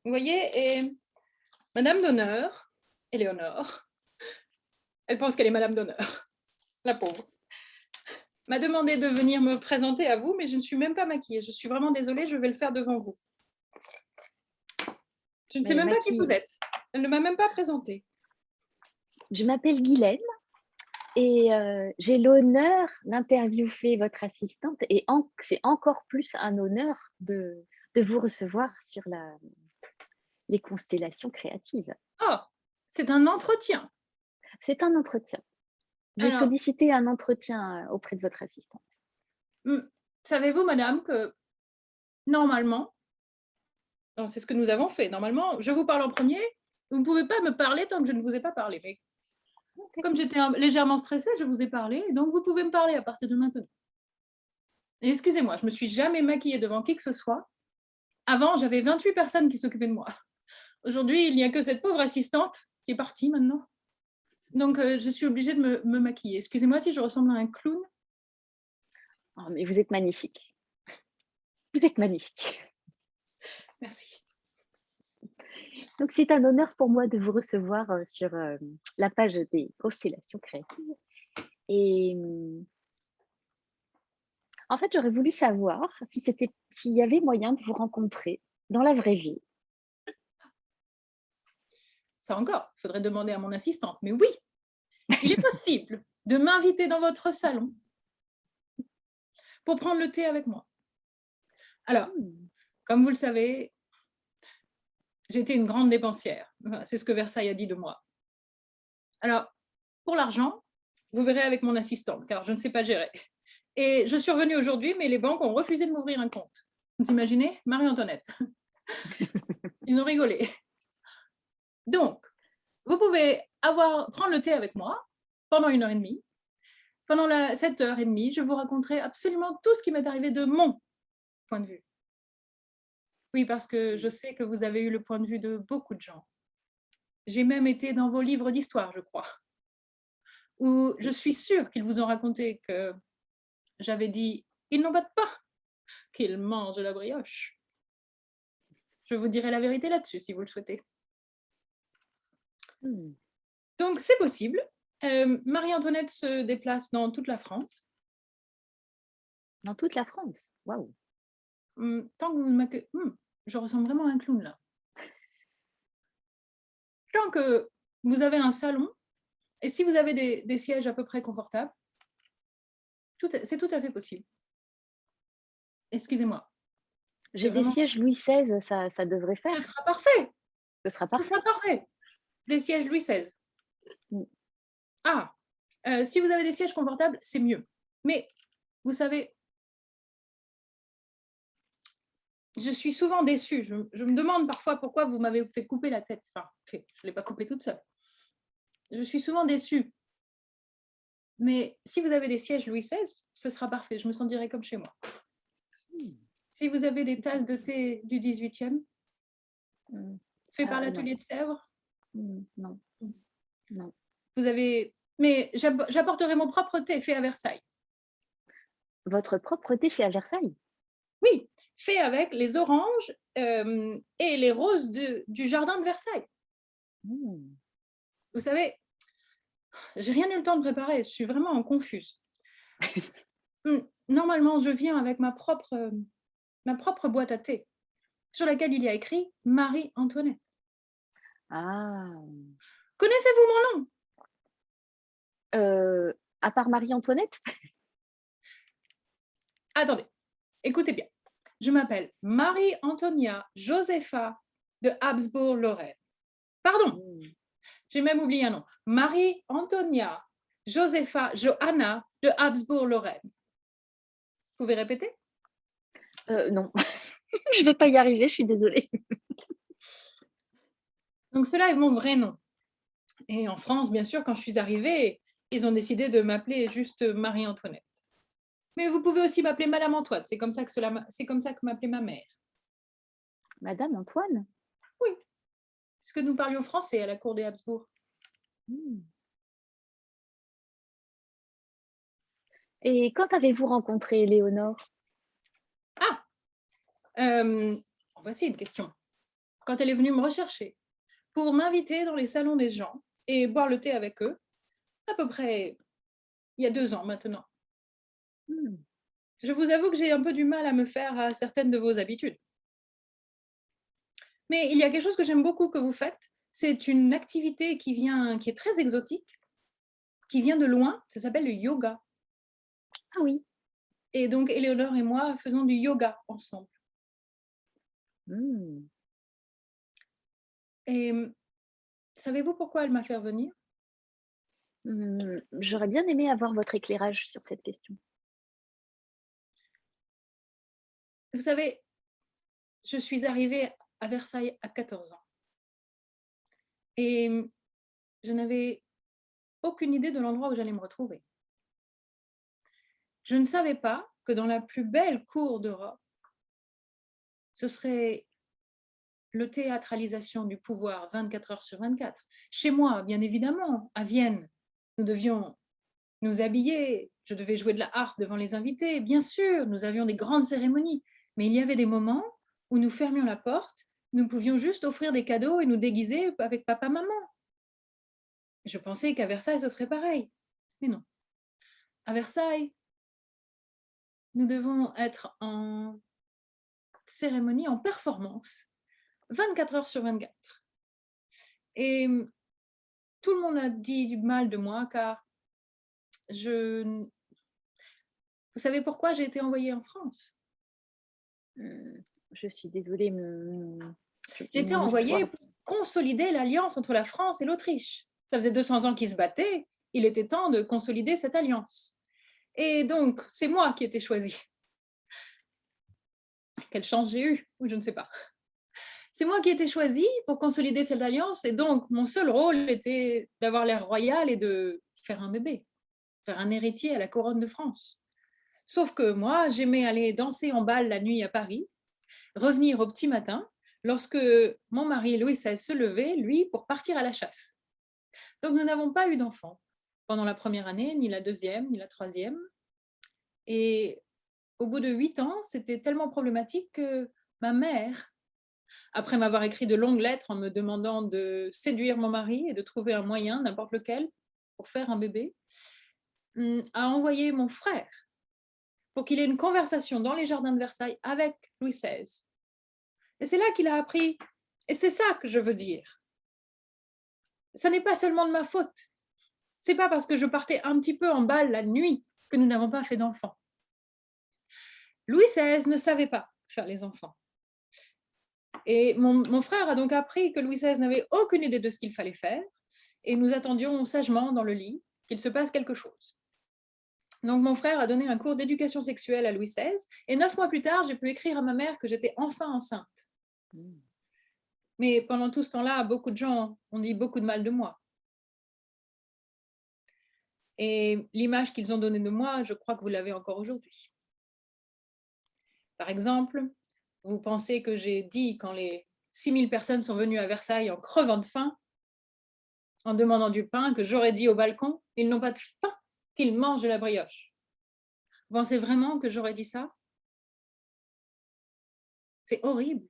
Vous voyez? Et madame d'honneur, Éléonore, elle pense qu'elle est madame d'honneur, la pauvre, m'a demandé de venir me présenter à vous, mais je ne suis même pas maquillée. Je suis vraiment désolée, je vais le faire devant vous. Je ne sais Mais même pas qui Maki, vous êtes. Elle ne m'a même pas présentée. je m'appelle Guylaine et j'ai l'honneur d'interviewer votre assistante et c'est encore plus un honneur de vous recevoir sur les constellations créatives. Oh, c'est un entretien. C'est un entretien. J'ai Alors, sollicité un entretien, auprès de votre assistante. savez-vous, madame, que normalement, c'est ce que nous avons fait. Normalement, je vous parle en premier. Vous ne pouvez pas me parler tant que je ne vous ai pas parlé. Mais OK. comme j'étais légèrement stressée, je vous ai parlé. Donc, vous pouvez me parler à partir de maintenant. Et excusez-moi, je me suis jamais maquillée devant qui que ce soit. Avant, j'avais 28 personnes qui s'occupaient de moi. Aujourd'hui, il n'y a que cette pauvre assistante qui est partie maintenant. Donc, je suis obligée de me maquiller. Excusez-moi si je ressemble à un clown. Oh, mais vous êtes magnifique. Vous êtes magnifique. Merci. Donc c'est un honneur pour moi de vous recevoir, sur, la page des constellations créatives et en fait, j'aurais voulu savoir s'il y avait moyen de vous rencontrer dans la vraie vie. Ça encore, il faudrait demander à mon assistante. Mais oui, il est possible de m'inviter dans votre salon pour prendre le thé avec moi. Alors, Mmh. comme vous le savez, j'étais une grande dépensière. Enfin, c'est ce que Versailles a dit de moi. Alors, pour l'argent, vous verrez avec mon assistante, car je ne sais pas gérer. Et je suis revenue aujourd'hui, mais les banques ont refusé de m'ouvrir un compte. Vous imaginez? Marie-Antoinette. Ils ont rigolé. Donc, vous pouvez prendre le thé avec moi pendant 1 heure et demie. Pendant cette heure et demie, je vous raconterai absolument tout ce qui m'est arrivé de mon point de vue. Oui, parce que je sais que vous avez eu le point de vue de beaucoup de gens. J'ai même été dans vos livres d'histoire, je crois, où je suis sûre qu'ils vous ont raconté que j'avais dit: «Ils n'en battent pas, qu'ils mangent la brioche». Je vous dirai la vérité là-dessus si vous le souhaitez. Mmh. Donc c'est possible. Marie-Antoinette se déplace dans toute la France. Dans toute la France? Waouh! Tant que vous ne m'accueillez, je ressemble vraiment à un clown là. Tant que vous avez un salon et si vous avez des sièges à peu près confortables, c'est tout à fait possible. Excusez-moi, c'est J'ai des vraiment sièges Louis XVI, ça devrait ce faire. sera parfait, Ce sera ce sera parfait. parfait. Des sièges Louis XVI. Mmh. Ah, si vous avez des sièges confortables, c'est mieux. Mais Vous savez, je suis souvent déçue. Je me demande parfois pourquoi vous m'avez fait couper la tête. Enfin, je ne l'ai pas coupée toute seule. Je suis souvent déçue. Mais si vous avez des sièges Louis XVI, ce sera parfait. Je me sentirai comme chez moi. Si vous avez des tasses de thé du 18e, fait par l'atelier de Sèvres, non. Non. vous avez... Mais j'apporterai mon propre thé fait à Versailles. Votre propre thé fait à Versailles? Oui, fait avec les oranges et les roses du jardin de Versailles. Vous savez, j'ai rien eu le temps de préparer, je suis vraiment confuse. Normalement, je viens avec ma propre boîte à thé, sur laquelle il y a écrit Marie-Antoinette. Ah. Connaissez-vous mon nom? À part Marie-Antoinette? Attendez, écoutez bien. Je m'appelle Marie-Antonia Josepha de Habsbourg-Lorraine. Pardon, j'ai même oublié un nom. Marie-Antonia Josepha Johanna de Habsbourg-Lorraine. Vous pouvez répéter? Non, je ne vais pas y arriver, je suis désolée. Donc, cela est mon vrai nom. Et en France, bien sûr, quand je suis arrivée, ils ont décidé de m'appeler juste Marie-Antoinette. Mais vous pouvez aussi m'appeler Madame Antoine. C'est comme ça que m'appelait ma mère. Madame Antoine? Oui, parce que nous parlions français à la cour des Habsbourg. Et quand avez-vous rencontré Éléonore? Voici une question. Quand elle est venue me rechercher pour m'inviter dans les salons des gens et boire le thé avec eux, à peu près il y a 2 ans maintenant. Je vous avoue que j'ai un peu du mal à me faire à certaines de vos habitudes. Mais il y a quelque chose que j'aime beaucoup que vous faites. C'est une activité qui est très exotique, qui vient de loin. Ça s'appelle le yoga. Ah oui. Et donc, Éléonore et moi faisons du yoga ensemble. Et savez-vous pourquoi elle m'a fait venir? J'aurais bien aimé avoir votre éclairage sur cette question. Vous savez, je suis arrivée à Versailles à 14 ans. Et je n'avais aucune idée de l'endroit où j'allais me retrouver. Je ne savais pas que dans la plus belle cour d'Europe, ce serait le théâtralisation du pouvoir 24 heures sur 24. Chez moi, bien évidemment, à Vienne, nous devions nous habiller, je devais jouer de la harpe devant les invités, bien sûr, nous avions des grandes cérémonies, mais il y avait des moments où nous fermions la porte, nous pouvions juste offrir des cadeaux et nous déguiser avec papa-maman. Je pensais qu'à Versailles, ce serait pareil, mais non. À Versailles, nous devons être en cérémonie, en performance, 24 heures sur 24. Et tout le monde a dit du mal de moi, car vous savez pourquoi j'ai été envoyée en France? Je suis désolée, j'ai été envoyée pour consolider l'alliance entre la France et l'Autriche. Ça faisait 200 ans qu'ils se battaient, il était temps de consolider cette alliance. Et donc, c'est moi qui ai été choisie. Quelle chance j'ai eue, ou je ne sais pas. C'est moi qui ai été choisie pour consolider cette alliance, et donc mon seul rôle était d'avoir l'air royal et de faire un bébé, faire un héritier à la couronne de France. Sauf que moi, j'aimais aller danser en bal la nuit à Paris, revenir au petit matin, lorsque mon mari Louis XVI se levait, lui, pour partir à la chasse. Donc nous n'avons pas eu d'enfants pendant la première année, ni la deuxième, ni la troisième. Et au bout de 8 ans, c'était tellement problématique que ma mère, après m'avoir écrit de longues lettres en me demandant de séduire mon mari et de trouver un moyen, n'importe lequel, pour faire un bébé, a envoyé mon frère pour qu'il ait une conversation dans les jardins de Versailles avec Louis XVI. Et c'est là qu'il a appris, et c'est ça que je veux dire. Ça n'est pas seulement de ma faute. C'est pas parce que je partais un petit peu en bal la nuit que nous n'avons pas fait d'enfants. Louis XVI ne savait pas faire les enfants. Et mon frère a donc appris que Louis XVI n'avait aucune idée de ce qu'il fallait faire, et nous attendions sagement dans le lit qu'il se passe quelque chose. Donc, mon frère a donné un cours d'éducation sexuelle à Louis XVI. Et 9 mois plus tard, j'ai pu écrire à ma mère que j'étais enfin enceinte. Mais pendant tout ce temps-là, beaucoup de gens ont dit beaucoup de mal de moi. Et l'image qu'ils ont donnée de moi, je crois que vous l'avez encore aujourd'hui. Par exemple, vous pensez que j'ai dit quand les 6000 personnes sont venues à Versailles en crevant de faim, en demandant du pain, que j'aurais dit au balcon, ils n'ont pas de pain, qu'ils mangent de la brioche. Vous pensez vraiment que j'aurais dit ça? C'est horrible.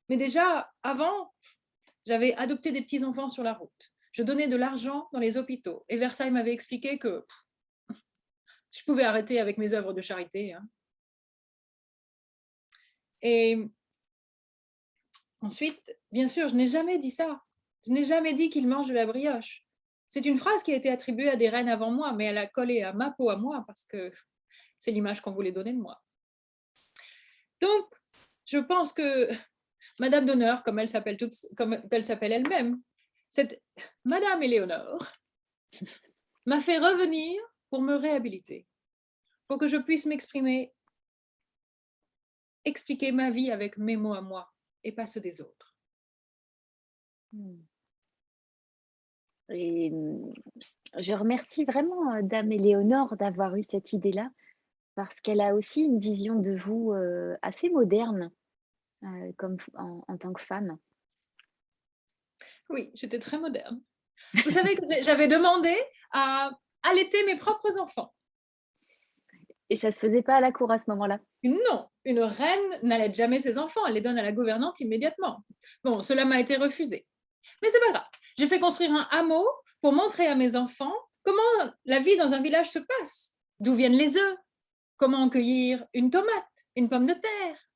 Mais déjà, avant, j'avais adopté des petits-enfants sur la route. Je donnais de l'argent dans les hôpitaux. Et Versailles m'avait expliqué que je pouvais arrêter avec mes œuvres de charité. Et ensuite, bien sûr, je n'ai jamais dit ça. Je n'ai jamais dit qu'ils mangent de la brioche. C'est une phrase qui a été attribuée à des reines avant moi, mais elle a collé à ma peau à moi parce que c'est l'image qu'on voulait donner de moi. Donc, je pense que Madame d'honneur, comme elle s'appelle elle-même, cette Madame Éléonore m'a fait revenir pour me réhabiliter, pour que je puisse m'exprimer, expliquer ma vie avec mes mots à moi et pas ceux des autres. Et je remercie vraiment Dame Éléonore d'avoir eu cette idée-là, parce qu'elle a aussi une vision de vous assez moderne comme en tant que femme. Oui, j'étais très moderne. Vous savez que j'avais demandé à allaiter mes propres enfants. Et ça se faisait pas à la cour à ce moment-là? Non, une reine n'allaite jamais ses enfants, elle les donne à la gouvernante immédiatement. Bon, cela m'a été refusé. Mais c'est pas grave. J'ai fait construire un hameau pour montrer à mes enfants comment la vie dans un village se passe, d'où viennent les œufs, comment cueillir une tomate, une pomme de terre.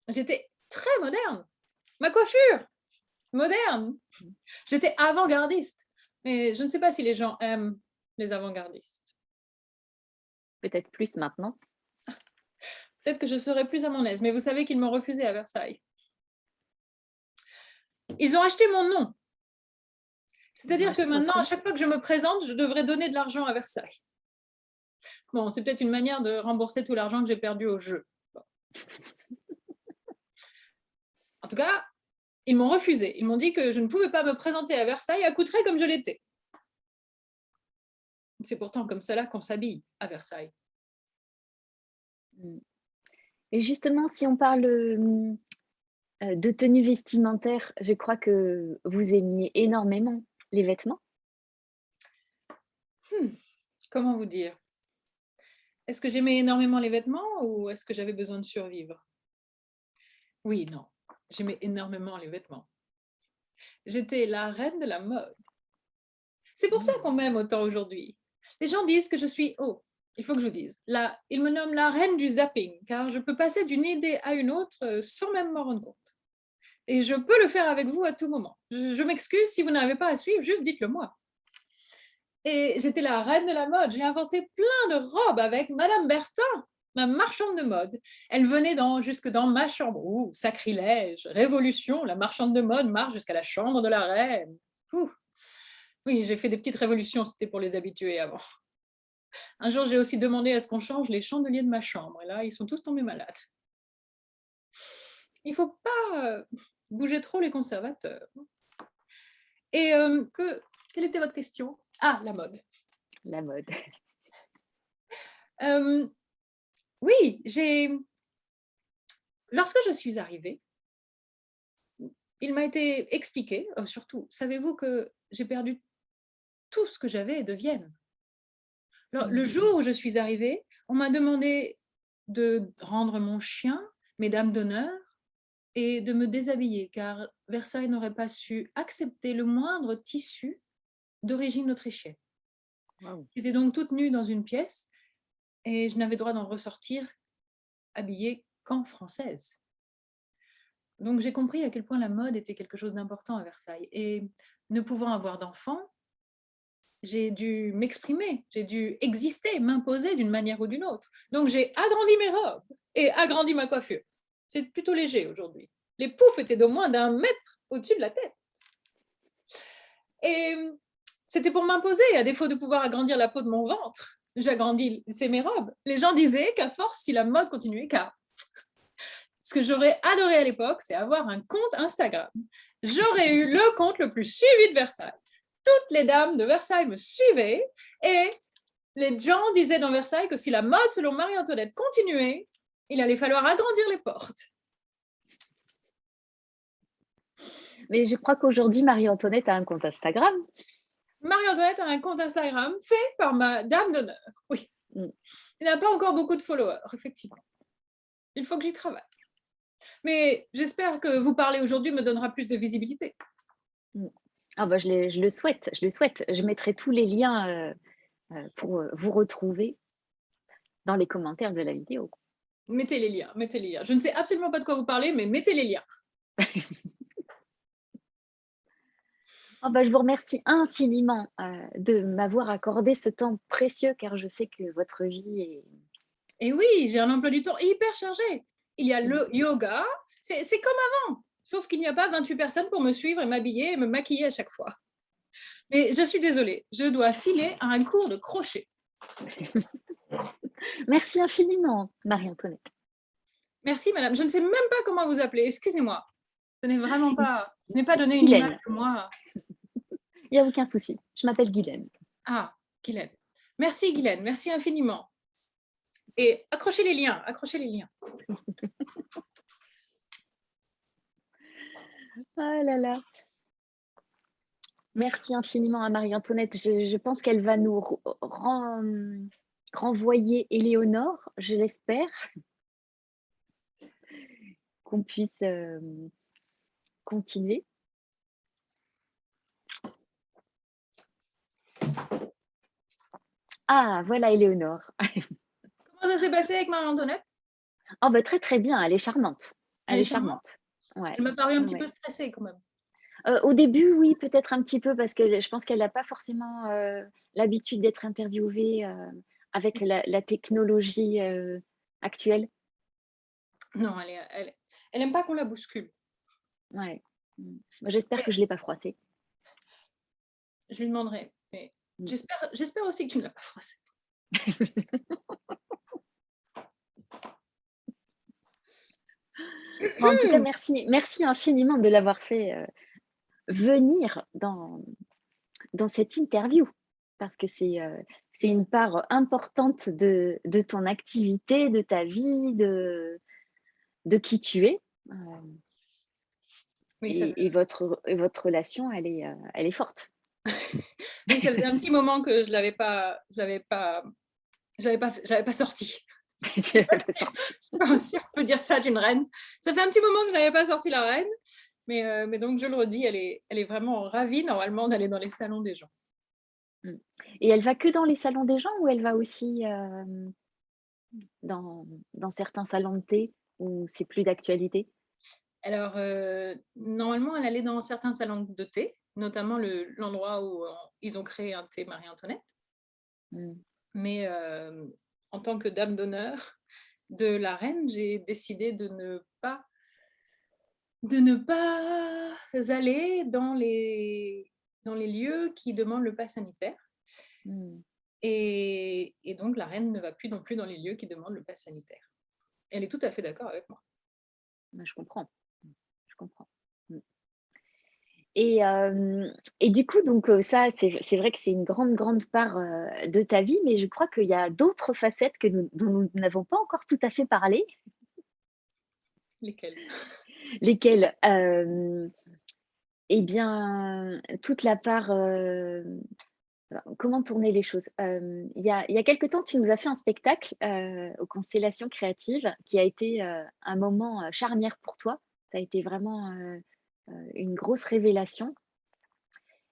J'étais très moderne. Ma coiffure, moderne. J'étais avant-gardiste. Mais je ne sais pas si les gens aiment les avant-gardistes. Peut-être plus maintenant. Peut-être que je serais plus à mon aise, mais vous savez qu'ils m'ont refusé à Versailles. Ils ont acheté mon nom. C'est-à-dire que maintenant, à chaque fois que je me présente, je devrais donner de l'argent à Versailles. Bon, c'est peut-être une manière de rembourser tout l'argent que j'ai perdu au jeu. Bon. En tout cas, ils m'ont refusé. Ils m'ont dit que je ne pouvais pas me présenter à Versailles à Coutray comme je l'étais. C'est pourtant comme cela qu'on s'habille à Versailles. Et justement, si on parle de tenue vestimentaire, je crois que vous aimiez énormément les vêtements. Comment vous dire? Est-ce que j'aimais énormément les vêtements ou est-ce que j'avais besoin de survivre? Oui, non, j'aimais énormément les vêtements. J'étais la reine de la mode. C'est pour ça qu'on m'aime autant aujourd'hui. Les gens disent que je suis, il faut que je vous dise, ils me nomment la reine du zapping, car je peux passer d'une idée à une autre sans même m'en rendre compte. Et je peux le faire avec vous à tout moment. Je m'excuse si vous n'arrivez pas à suivre, juste dites-le moi. Et j'étais la reine de la mode. J'ai inventé plein de robes avec Madame Bertin, ma marchande de mode. Elle venait jusque dans ma chambre. Ouh, sacrilège, révolution, la marchande de mode marche jusqu'à la chambre de la reine. Ouh. Oui, j'ai fait des petites révolutions, c'était pour les habitués avant. Un jour, j'ai aussi demandé à ce qu'on change les chandeliers de ma chambre. Et là, ils sont tous tombés malades. Il ne faut pas bouger trop les conservateurs. Et quelle était votre question? Ah, la mode. La mode. Oui, lorsque je suis arrivée, il m'a été expliqué, surtout, savez-vous que j'ai perdu tout ce que j'avais de Vienne. Alors, le jour où je suis arrivée, on m'a demandé de rendre mon chien, mes dames d'honneur, et de me déshabiller, car Versailles n'aurait pas su accepter le moindre tissu d'origine autrichienne. Wow. J'étais donc toute nue dans une pièce, et je n'avais droit d'en ressortir habillée qu'en française. Donc j'ai compris à quel point la mode était quelque chose d'important à Versailles. Et ne pouvant avoir d'enfants, j'ai dû m'exprimer, j'ai dû exister, m'imposer d'une manière ou d'une autre. Donc j'ai agrandi mes robes et agrandi ma coiffure. C'est plutôt léger aujourd'hui. Les poufs étaient d'au moins d'1 mètre au-dessus de la tête. Et c'était pour m'imposer, à défaut de pouvoir agrandir la peau de mon ventre. J'agrandis, c'est mes robes. Les gens disaient qu'à force, si la mode continuait, car ce que j'aurais adoré à l'époque, c'est avoir un compte Instagram. J'aurais eu le compte le plus suivi de Versailles. Toutes les dames de Versailles me suivaient et les gens disaient dans Versailles que si la mode selon Marie-Antoinette continuait, il allait falloir agrandir les portes. Mais je crois qu'aujourd'hui, Marie-Antoinette a un compte Instagram. Marie-Antoinette a un compte Instagram fait par ma dame d'honneur. Oui. Il n'a pas encore beaucoup de followers, effectivement. Il faut que j'y travaille. Mais j'espère que vous parler aujourd'hui me donnera plus de visibilité. Ah bah, je le souhaite, je le souhaite. Je mettrai tous les liens pour vous retrouver dans les commentaires de la vidéo. Mettez les liens, mettez les liens. Je ne sais absolument pas de quoi vous parlez, mais mettez les liens. Oh bah, je vous remercie infiniment de m'avoir accordé ce temps précieux, car je sais que votre vie est... Et oui, j'ai un emploi du temps hyper chargé. Il y a le yoga, c'est comme avant, sauf qu'il n'y a pas 28 personnes pour me suivre et m'habiller et me maquiller à chaque fois. Mais je suis désolée, je dois filer à un cours de crochet. Merci infiniment, Marie-Antoinette. Merci, madame. Je ne sais même pas comment vous appeler. Excusez-moi. Je n'ai vraiment pas, je n'ai pas donné une Guylaine. image de moi. Il n'y a aucun souci. Je m'appelle Guylaine. Ah, Guylaine. Merci, Guylaine. Merci infiniment. Et accrochez les liens, accrochez les liens. Ah là là. Merci infiniment à Marie-Antoinette. Je pense qu'elle va nous renvoyer Éléonore, je l'espère, qu'on puisse continuer. Ah, voilà Éléonore. Comment ça s'est passé avec Marie-Antoinette? Oh, bah, très très bien, elle est charmante. Elle est charmante. Ouais. Elle m'a paru un petit Ouais. peu stressée quand même. Au début, oui, peut-être un petit peu, parce que je pense qu'elle n'a pas forcément l'habitude d'être interviewée avec la technologie actuelle. Non, elle aime pas qu'on la bouscule. Ouais. J'espère que je ne l'ai pas froissée. Je lui demanderai. Mais j'espère aussi que tu ne l'as pas froissée. Bon, en tout cas, merci infiniment de l'avoir fait venir dans cette interview, parce que c'est une part importante de ton activité, de ta vie, de qui tu es. Oui, Et votre relation, elle est forte. oui, ça faisait un petit moment que je l'avais pas sorti. Je suis pas sûre on peut dire ça d'une reine. Ça fait un petit moment que je n'avais pas sorti la reine, mais donc je le redis, elle est vraiment ravie normalement d'aller dans les salons des gens. Et elle va que dans les salons des gens, ou elle va aussi dans certains salons de thé où c'est plus d'actualité? Alors, normalement, elle allait dans certains salons de thé, notamment l'endroit où ils ont créé un thé Marie-Antoinette. Mais en tant que dame d'honneur de la reine, j'ai décidé de ne pas aller dans les lieux qui demandent le pass sanitaire. Et donc, la reine ne va plus non plus dans les lieux qui demandent le pass sanitaire. Elle est tout à fait d'accord avec moi. Je comprends. Et du coup, donc ça, c'est vrai que c'est une grande part de ta vie, mais je crois qu'il y a d'autres facettes dont nous n'avons pas encore tout à fait parlé. Lesquelles? Lesquelles? Eh bien, toute la part... comment tourner les choses? Il y a quelque temps, tu nous as fait un spectacle aux Constellations Créatives qui a été un moment charnière pour toi. Ça a été vraiment une grosse révélation.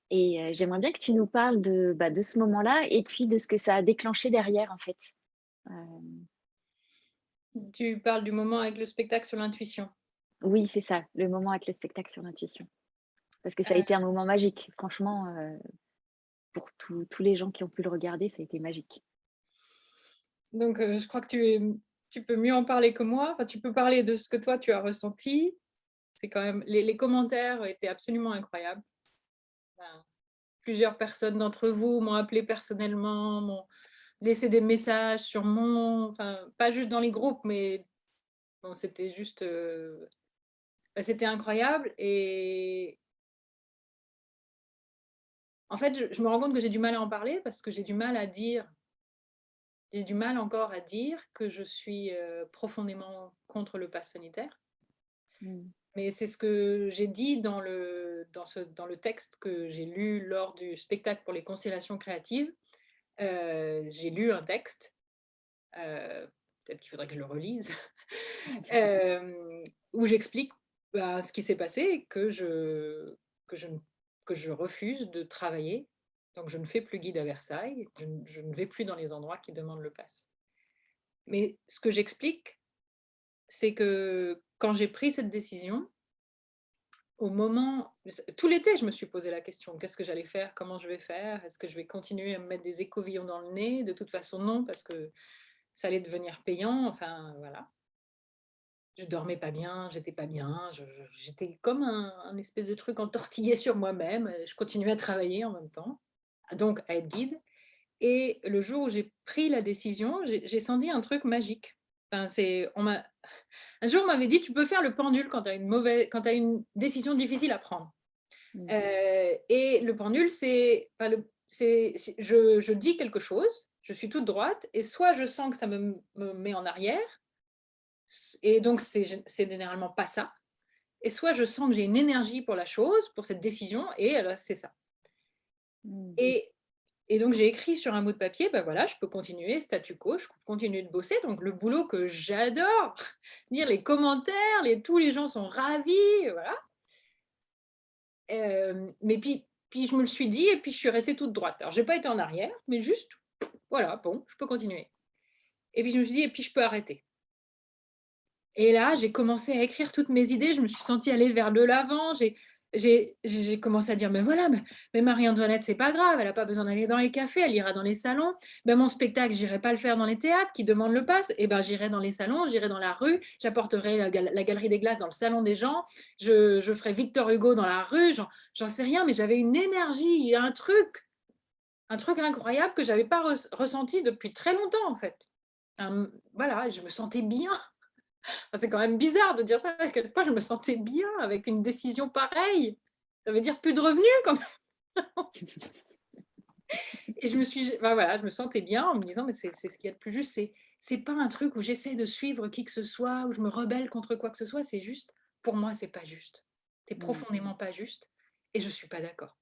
Et j'aimerais bien que tu nous parles de ce moment-là et puis de ce que ça a déclenché derrière, en fait. Tu parles du moment avec le spectacle sur l'intuition. Oui, c'est ça, le moment avec le spectacle sur l'intuition. Parce que ça a été un moment magique. Franchement, pour tous les gens qui ont pu le regarder, ça a été magique. Donc, je crois que tu peux mieux en parler que moi. Enfin, tu peux parler de ce que toi, tu as ressenti. C'est quand même, les commentaires étaient absolument incroyables. Enfin, plusieurs personnes d'entre vous m'ont appelé personnellement, m'ont laissé des messages sur enfin, pas juste dans les groupes, mais bon, c'était juste, bah, c'était incroyable. Et en fait, je me rends compte que j'ai du mal à en parler parce que j'ai du mal encore à dire que je suis, profondément contre le pass sanitaire. Mmh. Mais c'est ce que j'ai dit dans le texte que j'ai lu lors du spectacle pour les constellations créatives. J'ai lu un texte, heu, peut-être qu'il faudrait que je le relise, où j'explique, bah, ce qui s'est passé et que je ne que je refuse de travailler. Donc je ne fais plus guide à Versailles, je ne vais plus dans les endroits qui demandent le pass. Mais ce que j'explique, c'est que quand j'ai pris cette décision, au moment tout l'été, je me suis posé la question: «Qu'est-ce que j'allais faire? Comment je vais faire? Est-ce que je vais continuer à me mettre des écouvillons dans le nez? De toute façon, non, parce que ça allait devenir payant». Enfin, voilà. Je dormais pas bien, j'étais pas bien, j'étais comme un espèce de truc entortillé sur moi-même, je continuais à travailler en même temps, donc à être guide. Et le jour où j'ai pris la décision, j'ai senti un truc magique. Enfin, un jour, on m'avait dit: «Tu peux faire le pendule quand tu as une décision difficile à prendre». Mmh. Et le pendule, je dis quelque chose, je suis toute droite et soit je sens que ça me met en arrière, et donc c'est généralement pas ça, et soit je sens que j'ai une énergie pour la chose, pour cette décision, et c'est ça. Mmh. Et Et donc j'ai écrit sur un bout de papier, bah, voilà, je peux continuer statu quo, je continue de bosser, donc le boulot que j'adore, lire les commentaires, tous les gens sont ravis, voilà. Mais puis je me le suis dit et puis je suis restée toute droite. Alors j'ai pas été en arrière, mais juste, voilà, bon, je peux continuer. Et puis je me suis dit: «Et puis je peux arrêter». Et là, j'ai commencé à écrire toutes mes idées, je me suis sentie aller vers de l'avant, j'ai commencé à dire: «Mais voilà, mais Marie-Antoinette, c'est pas grave, elle a pas besoin d'aller dans les cafés, elle ira dans les salons. Ben, mon spectacle, j'irai pas le faire dans les théâtres qui demandent le pass, et ben, j'irai dans les salons, j'irai dans la rue, j'apporterai la galerie des glaces dans le salon des gens, je ferai Victor Hugo dans la rue», j'en sais rien, mais j'avais une énergie, un truc incroyable que j'avais pas ressenti depuis très longtemps, en fait. Voilà, je me sentais bien. Enfin, c'est quand même bizarre de dire ça, à quel point je me sentais bien avec une décision pareille. Ça veut dire plus de revenus quand même. Et bah, voilà, je me sentais bien en me disant: «Mais c'est ce qu'il y a de plus juste, c'est pas un truc où j'essaie de suivre qui que ce soit, où je me rebelle contre quoi que ce soit, c'est juste, pour moi, c'est pas juste. C'est Mmh. profondément pas juste et je suis pas d'accord».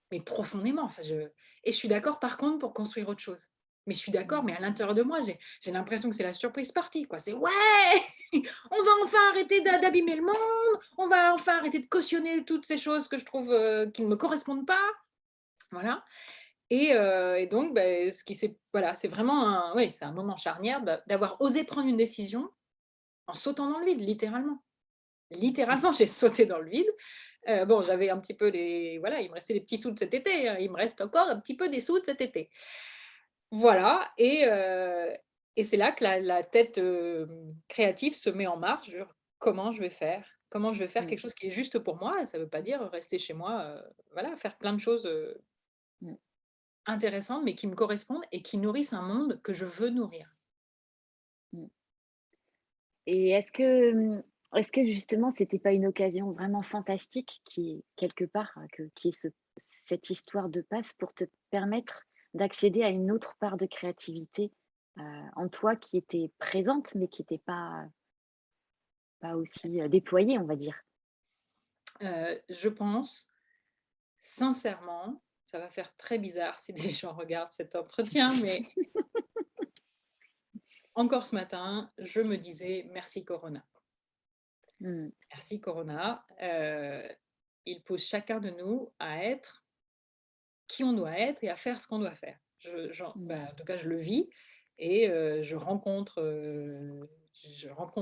Mais profondément, enfin et je suis d'accord par contre pour construire autre chose. Mais je suis d'accord, Mmh. mais à l'intérieur de moi, j'ai l'impression que c'est la surprise party, quoi. C'est: «Ouais! On va enfin arrêter d'abîmer le monde, on va enfin arrêter de cautionner toutes ces choses que je trouve, qui ne me correspondent pas». Voilà. Et donc ce qui s'est voilà, c'est vraiment c'est un moment charnière d'avoir osé prendre une décision en sautant dans le vide, littéralement. Littéralement, j'ai sauté dans le vide. Bon, j'avais un petit peu voilà, il me restait des petits sous de cet été, hein, il me reste encore un petit peu des sous de cet été. Voilà. Et c'est là que la tête, créative se met en marche sur comment je vais faire? Comment je vais faire Mmh. quelque chose qui est juste pour moi? Et ça ne veut pas dire rester chez moi, voilà, faire plein de choses, Mmh. intéressantes, mais qui me correspondent et qui nourrissent un monde que je veux nourrir. Mmh. Et est-ce que justement c'était pas une occasion vraiment fantastique qui quelque part, qui est cette histoire de passe pour te permettre d'accéder à une autre part de créativité, heu, en toi qui était présente, mais qui était pas aussi, déployée, on va dire? Je pense sincèrement, ça va faire très bizarre si des gens regardent cet entretien, mais encore ce matin, je me disais: «Merci Corona». Mmh. Merci Corona. Il pousse chacun de nous à être qui on doit être et à faire ce qu'on doit faire. Mmh. Bah, en tout cas, je le vis et je rencontre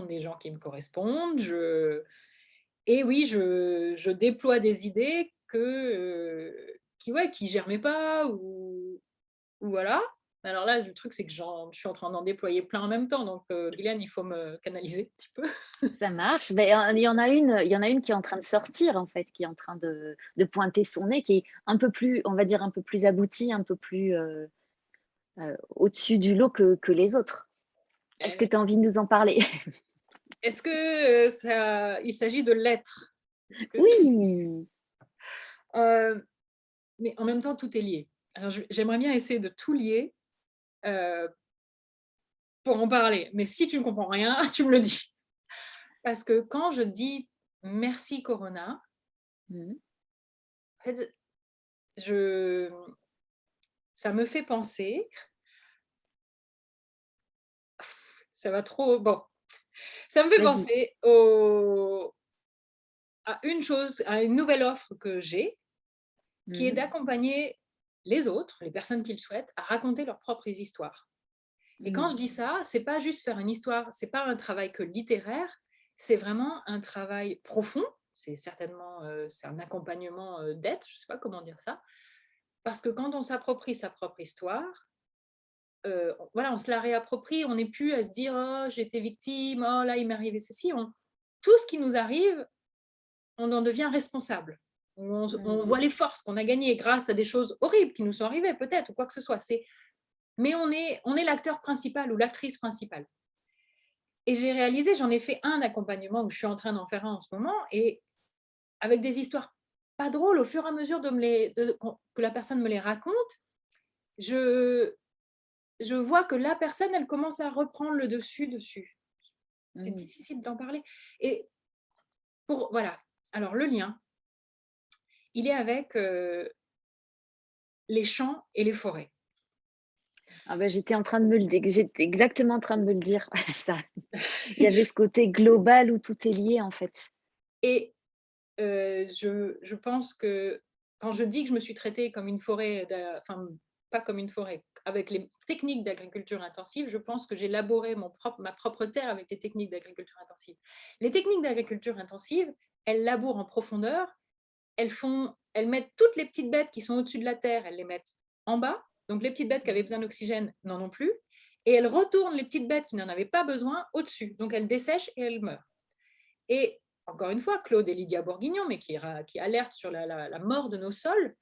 des gens qui me correspondent. Et oui, je déploie des idées qui, ouais, qui germaient pas ou voilà. Alors là, le truc, c'est que je suis en train d'en déployer plein en même temps. Donc, Guylaine, il faut me canaliser un petit peu. Ça marche. Beh, il y en a une qui est en train de sortir, en fait, qui est en train de pointer son nez, qui est un peu plus, on va dire, un peu plus aboutie, un peu plus, au-dessus du lot que les autres. Est-ce que Eh, tu as envie de nous en parler? Est-ce que il s'agit de l'être? Est-ce que, Oui! euh, mais en même temps, tout est lié. Alors, j'aimerais bien essayer de tout lier euh, pour en parler. Mais si tu ne comprends rien, tu me le dis. Parce que quand je dis merci Corona, Mmh. en fait, je, ça me fait penser, ça va trop, bon, ça me fait Vas-y. penser à une chose, à une nouvelle offre que j'ai, qui est Mmh. d'accompagner les autres, les personnes qui le souhaitent, à raconter leurs propres histoires. Et quand je Mmh. dis ça, c'est pas juste faire une histoire, c'est pas un travail que littéraire, c'est vraiment un travail profond. C'est certainement c'est un accompagnement d'être, je sais pas comment dire ça, parce que quand on s'approprie sa propre histoire, voilà, on se la réapproprie, on n'est plus à se dire oh j'étais victime, oh là il m'est arrivé ceci. Tout ce qui nous arrive, on en devient responsable. On Mmh. voit les forces qu'on a gagnées grâce à des choses horribles qui nous sont arrivées peut-être ou quoi que ce soit. Mais on est l'acteur principal ou l'actrice principale. Et j'ai réalisé, j'en ai fait un accompagnement où je suis en train d'en faire un en ce moment, et avec des histoires pas drôles, au fur et à mesure que la personne me les raconte, je, je vois que la personne, elle commence à reprendre le dessus. C'est Mmh. difficile d'en parler. Et voilà. Alors, le lien, il est avec les champs et les forêts. Ah bah, j'étais exactement en train de me le dire, ça. Il y avait ce côté global où tout est lié, en fait. Et je pense que quand je dis que je me suis traitée comme une forêt, enfin, pas comme une forêt, avec les techniques d'agriculture intensive, je pense que j'ai labouré ma propre terre avec les techniques d'agriculture intensive. Les techniques d'agriculture intensive, elles labourent en profondeur, elles mettent toutes les petites bêtes qui sont au-dessus de la terre, elles les mettent en bas. Donc les petites bêtes qui avaient Mmh. besoin d'oxygène n'en ont plus. Et elles retournent les petites bêtes qui n'en avaient pas besoin au-dessus. Donc elles dessèchent et elles meurent. Et encore une fois, Claude et Lydia Bourguignon, mais qui alertent sur la mort de nos sols,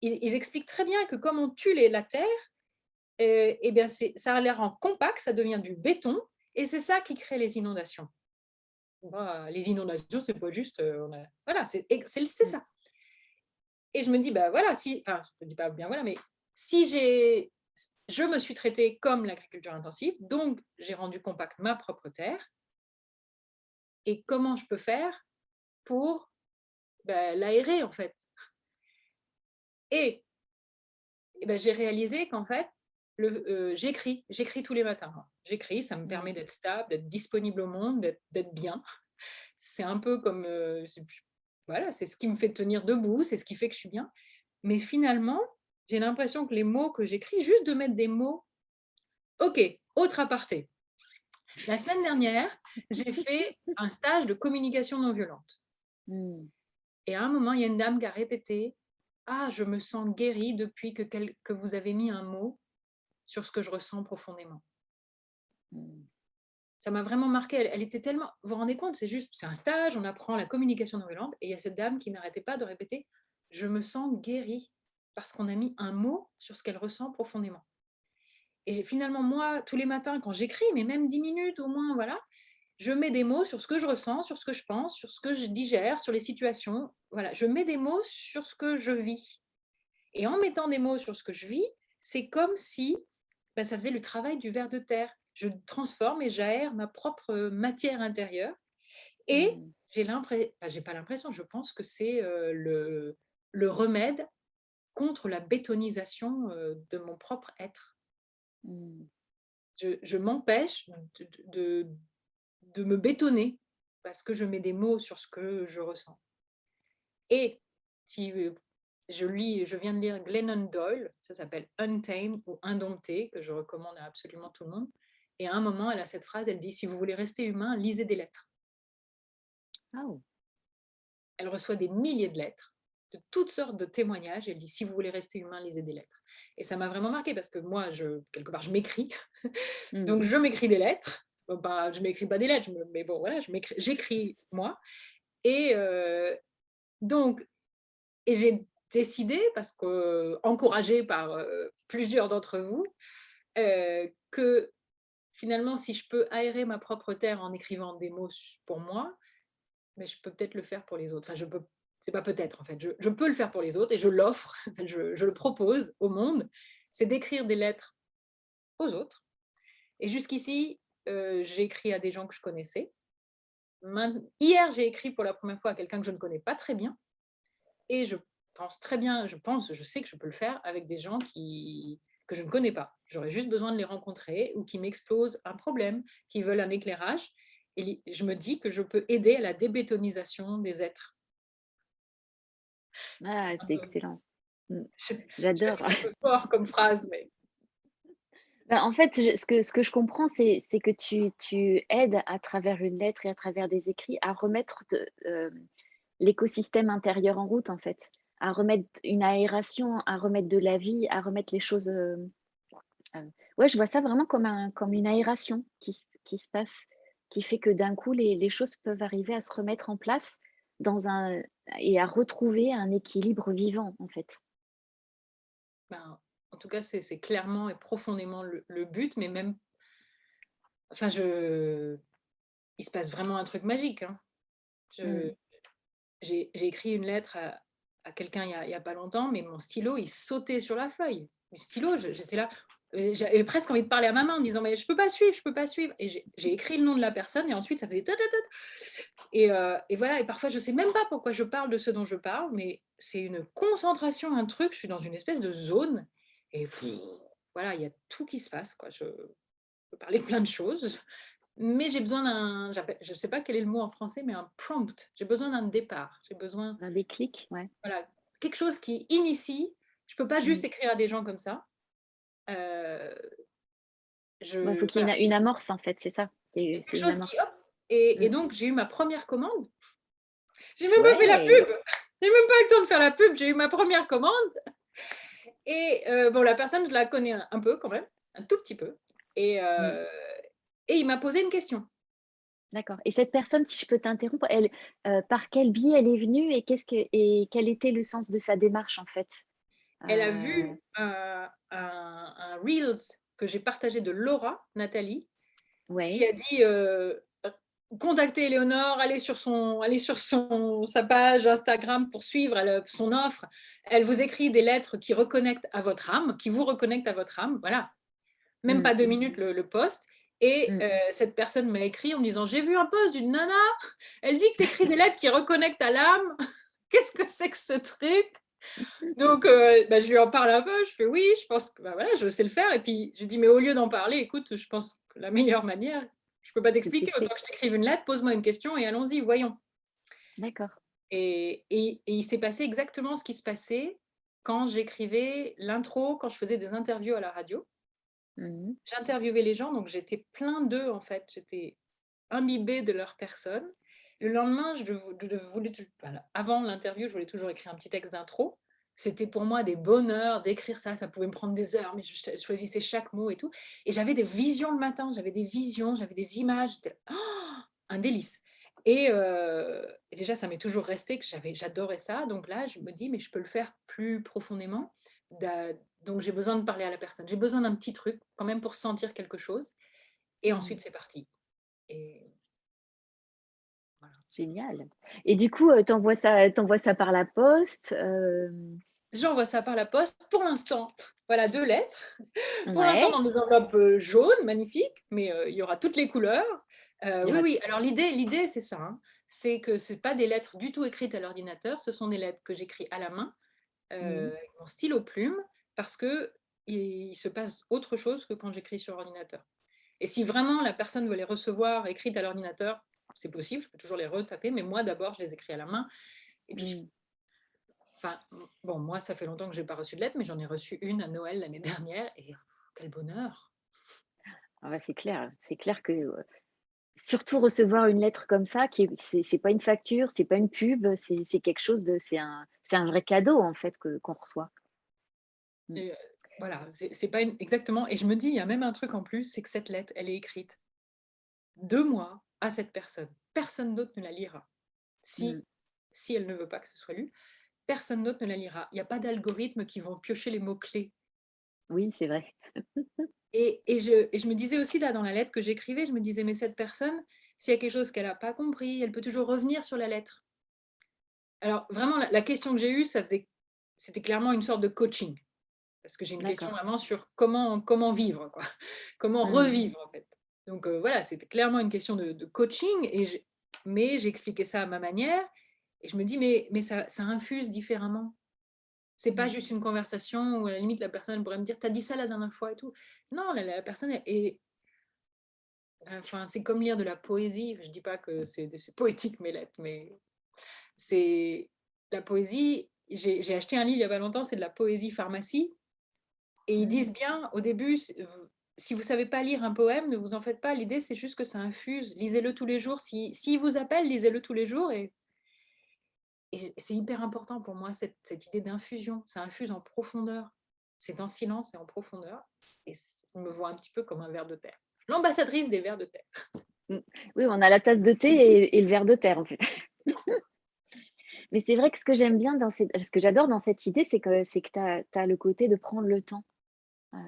ils expliquent très bien que comme on tue la terre, eh bien ça a l'air en compact, ça devient du béton, et c'est ça qui crée les inondations. Les inondations, c'est pas juste, voilà, c'est Mmh. ça. Et je me dis, bah voilà, enfin, je me dis pas bien voilà, mais si je me suis traitée comme l'agriculture intensive, donc j'ai rendu compact ma propre terre, et comment je peux faire pour l'aérer en fait. Et, j'ai réalisé qu'en fait, j'écris tous les matins. Moi. J'écris, ça me Mmh. permet d'être stable, d'être disponible au monde, d'être bien. C'est un peu comme, voilà, c'est ce qui me fait tenir debout, c'est ce qui fait que je suis bien. Mais finalement, j'ai l'impression que les mots que j'écris, juste de mettre des mots, ok, autre aparté. La semaine dernière, j'ai fait un stage de communication non violente. Mmh. Et à un moment, il y a une dame qui a répété: «Ah, je me sens guérie depuis que vous avez mis un mot sur ce que je ressens profondément». Mmh. Ça m'a vraiment marqué. Elle était tellement. Vous vous rendez compte, c'est un stage, on apprend la communication non violente, et il y a cette dame qui n'arrêtait pas de répéter: «Je me sens guérie», parce qu'on a mis un mot sur ce qu'elle ressent profondément. Et finalement, moi, tous les matins, quand j'écris, mais même 10 minutes au moins, voilà, je mets des mots sur ce que je ressens, sur ce que je pense, sur ce que je digère, sur les situations. Voilà, je mets des mots sur ce que je vis. Et en mettant des mots sur ce que je vis, c'est comme si ça faisait le travail du ver de terre. Je transforme et j'aère ma propre matière intérieure. Et Mmh. j'ai pas l'impression, je pense que c'est le remède contre la bétonisation de mon propre être. Mmh. Je m'empêche de me bétonner parce que je mets des mots sur ce que je ressens. Et si je viens de lire Glennon Doyle, ça s'appelle Untamed ou Indompté, que je recommande à absolument tout le monde. Et à un moment, elle a cette phrase, elle dit: si vous voulez rester humain, lisez des lettres. Ah oh! Elle reçoit des milliers de lettres. de toutes sortes de témoignages. Elle dit, si vous voulez rester humain, lisez des lettres. Et ça m'a vraiment marqué parce que moi, quelque part, je m'écris. Mmh. Donc, je m'écris des lettres. Bon, bah, je m'écris pas des lettres, mais bon, voilà, j'écris moi. Et donc, et j'ai décidé, parce que, encouragée par plusieurs d'entre vous, que finalement, si je peux aérer ma propre terre en écrivant des mots pour moi, mais je peux peut-être le faire pour les autres. Enfin, c'est pas peut-être en fait, je peux le faire pour les autres et je l'offre, je le propose au monde, c'est d'écrire des lettres aux autres. Et jusqu'ici, j'ai écrit à des gens que je connaissais. Hier, j'ai écrit pour la première fois à quelqu'un que je ne connais pas très bien. Et je sais que je peux le faire avec des gens que je ne connais pas. J'aurais juste besoin de les rencontrer ou qui m'explosent un problème, qui veulent un éclairage. Et je me dis que je peux aider à la débétonisation des êtres. Ah, Un c'est peu- excellent. Mmh. Je ne sais pas J'adore. si c'est un peu fort comme phrase, mais Bah, en fait, ce que je comprends, c'est que tu aides à travers une lettre et à travers des écrits à remettre l'écosystème intérieur en route, en fait. À remettre une aération, à remettre de la vie, à remettre les choses, ouais, je vois ça vraiment comme une aération qui se passe, qui fait que d'un coup les choses peuvent arriver à se remettre en place dans un et à retrouver un équilibre vivant, en fait. ben, en tout cas, c'est clairement et profondément le but, mais même, enfin, il se passe vraiment un truc magique, hein. Je, Mmh. j'ai écrit une lettre à quelqu'un il y a pas longtemps, mais mon stylo, il sautait sur la feuille. Le stylo, j'étais là, j'avais presque envie de parler à ma main en disant: «Mais je peux pas suivre, je peux pas suivre» et j'ai écrit le nom de la personne et ensuite ça faisait ta ta ta et voilà et parfois je sais même pas pourquoi je parle de ce dont je parle, mais c'est une concentration, un truc, je suis dans une espèce de zone et voilà, il y a tout qui se passe, quoi. Je peux parler de plein de choses. Mais j'ai besoin je ne sais pas quel est le mot en français, mais un prompt. J'ai besoin d'un départ. J'ai besoin, Un déclic, ouais. voilà, quelque chose qui initie. Je ne peux pas juste Mmh. écrire à des gens comme ça. Euh, Ouais, il faut qu'il y ait voilà, une amorce, en fait, c'est ça. il y a C'est quelque une chose qui, amorce. hop, Mmh. et donc j'ai eu ma première commande. J'ai même pas fait la Ouais! pub. J'ai même pas eu le temps de faire la pub. J'ai eu ma première commande. Et bon, la personne, je la connais un peu quand même, un tout petit peu. Et, Mmh. euh, et il m'a posé une question. D'accord, et cette personne, si je peux t'interrompre, elle, par quel biais elle est venue et quel était le sens de sa démarche, en fait? Elle a Heu, vu un Reels que j'ai partagé de Laura Nathalie, qui ouais. a dit contactez Éléonore, allez sur sa page Instagram pour suivre son offre. Elle vous écrit des lettres qui reconnectent à votre âme, qui vous reconnectent à votre âme. Voilà, même Mmh. pas 2 minutes le post. Et Mmh. cette personne m'a écrit en me disant j'ai vu un post d'une nana, elle dit que tu écris des lettres qui reconnectent à l'âme. Qu'est-ce que c'est que ce truc? Donc, bah, je lui en parle un peu, je fais oui, je pense que bah, voilà, je sais le faire. Et puis, je dis, mais au lieu d'en parler, écoute, je pense que la meilleure manière, je ne peux pas C'est de t'expliquer, tester. autant que je t'écrive une lettre, pose-moi une question et allons-y, voyons. D'accord. Et il s'est passé exactement ce qui se passait quand j'écrivais l'intro, quand je faisais des interviews à la radio. Mmh mh. J'interviewais les gens, donc j'étais plein d'eux en fait, j'étais imbibée de leur personne. Le lendemain, voilà, avant l'interview, je voulais toujours écrire un petit texte d'intro. C'était pour moi des bonheurs d'écrire ça, ça pouvait me prendre des heures, mais je choisissais chaque mot et tout. Et j'avais des visions le matin, j'avais des visions, j'avais des images, un délice. Et déjà, ça m'est toujours resté que j'adorais ça. Donc là, je me dis, mais je peux le faire plus profondément. Donc j'ai besoin de parler à la personne. J'ai besoin d'un petit truc quand même pour sentir quelque chose. Et Mmh. ensuite, c'est parti. Et voilà. Génial, et du coup, tu envoies ça par la poste, J'envoie ça par la poste pour l'instant. Voilà 2 lettres. Pour l'instant, ouais, dans des enveloppes jaunes, magnifiques, mais il y aura toutes les couleurs. il y Oui, aura oui, alors l'idée, c'est ça, hein. C'est que ce pas des lettres du tout écrites à l'ordinateur, ce sont des lettres que j'écris à la main, mmh. avec mon stylo plume, parce qu'il se passe autre chose que quand j'écris sur ordinateur. Et si vraiment la personne veut les recevoir écrites à l'ordinateur, c'est possible, je peux toujours les retaper, mais moi d'abord, je les écris à la main. Et puis, Mmh. enfin, bon, moi, ça fait longtemps que je n'ai pas reçu de lettre, mais j'en ai reçu une à Noël l'année dernière, et quel bonheur! Ah bah, c'est clair que, surtout recevoir une lettre comme ça qui est c'est pas une facture, c'est pas une pub, c'est quelque chose de c'est un vrai cadeau en fait que qu'on reçoit. Mmh. Et voilà, c'est pas une exactement et je me dis, il y a même un truc en plus, c'est que cette lettre, elle est écrite de moi à cette personne. Personne d'autre ne la lira. Mmh. Si elle ne veut pas que ce soit lu, personne d'autre ne la lira. Il y a pas d'algorithme qui vont piocher les mots-clés. Oui, c'est vrai. Et je me disais aussi là dans la lettre que j'écrivais, je me disais: «Mais cette personne, s'il y a quelque chose qu'elle a pas compris, elle peut toujours revenir sur la lettre». Alors vraiment la question que j'ai eue, c'était clairement une sorte de coaching. Parce que j'ai une question D'accord. vraiment sur comment vivre quoi, comment Mmh. revivre en fait. Donc voilà, c'était clairement une question de coaching mais j'ai expliqué ça à ma manière et je me dis: «Mais ça infuse différemment». C'est pas Mmh. juste une conversation où à la limite la personne pourrait me dire: «Tu as dit ça la dernière fois et tout». Non, la personne est enfin, c'est comme lire de la poésie. Je dis pas que c'est poétique mes lettres, mais c'est la poésie. J'ai acheté un livre il y a pas longtemps, c'est de la poésie pharmacie. Et ils Mmh. disent bien au début, si vous savez pas lire un poème, ne vous en faites pas. L'idée, c'est juste que ça infuse. Lisez-le tous les jours. S'il vous appelle, lisez-le tous les jours. Et c'est hyper important pour moi, cette idée d'infusion. Ça infuse en profondeur. C'est en silence et en profondeur. Et je me vois un petit peu comme un ver de terre. L'ambassadrice des vers de terre. Mmh. Oui, on a la tasse de thé et le verre de terre, en fait. Mais c'est vrai que ce que j'aime bien ce que j'adore dans cette idée, c'est que tu as le côté de prendre le temps. Heu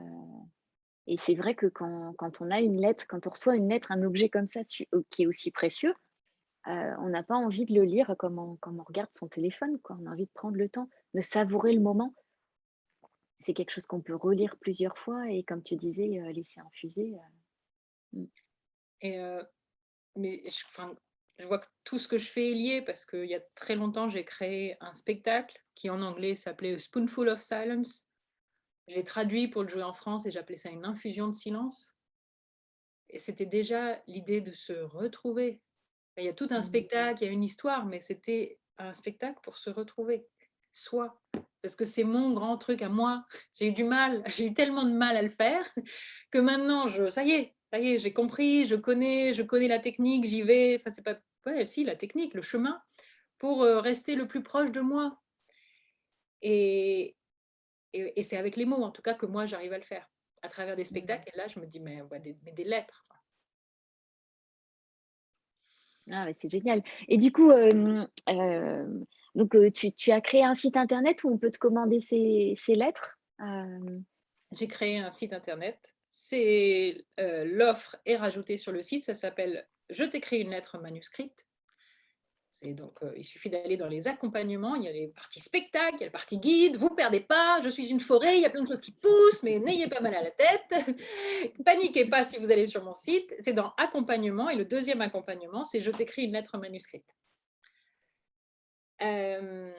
et c'est vrai que quand on a une lettre, quand on reçoit une lettre, un objet comme ça qui est aussi précieux, on n'a pas envie de le lire comme on regarde son téléphone, quoi. On a envie de prendre le temps, de savourer le moment. C'est quelque chose qu'on peut relire plusieurs fois et comme tu disais, laisser infuser, mmh. Et mais enfin, je vois que tout ce que je fais est lié parce qu'il y a très longtemps, j'ai créé un spectacle qui en anglais s'appelait A Spoonful of Silence. Je l'ai traduit pour le jouer en France et j'appelais ça une infusion de silence. Et c'était déjà l'idée de se retrouver. Il y a tout un Mmh. spectacle, il y a une histoire, mais c'était un spectacle pour se retrouver, soi. Parce que c'est mon grand truc à moi. J'ai eu du mal, j'ai eu tellement de mal à le faire que maintenant, ça y est, j'ai compris, je connais la technique, j'y vais. Enfin, c'est pas, ouais, si, la technique, le chemin pour rester le plus proche de moi. Et, et c'est avec les mots, en tout cas, que moi, j'arrive à le faire. À travers des Mmh. spectacles, et là, je me dis, mais, ouais, mais des lettres. Ah ouais, c'est génial et du coup, donc tu as créé un site internet où on peut te commander ces lettres? J'ai créé un site internet. L'offre est rajoutée sur le site, ça s'appelle «Je t'écris une lettre manuscrite». C'est donc, il suffit d'aller dans les accompagnements, il y a les parties spectacle, il y a la partie guide, vous perdez pas, je suis une forêt, il y a plein de choses qui poussent, mais n'ayez pas mal à la tête. Paniquez pas si vous allez sur mon site, c'est dans accompagnement et le deuxième accompagnement, c'est «Je t'écris une lettre manuscrite». Hem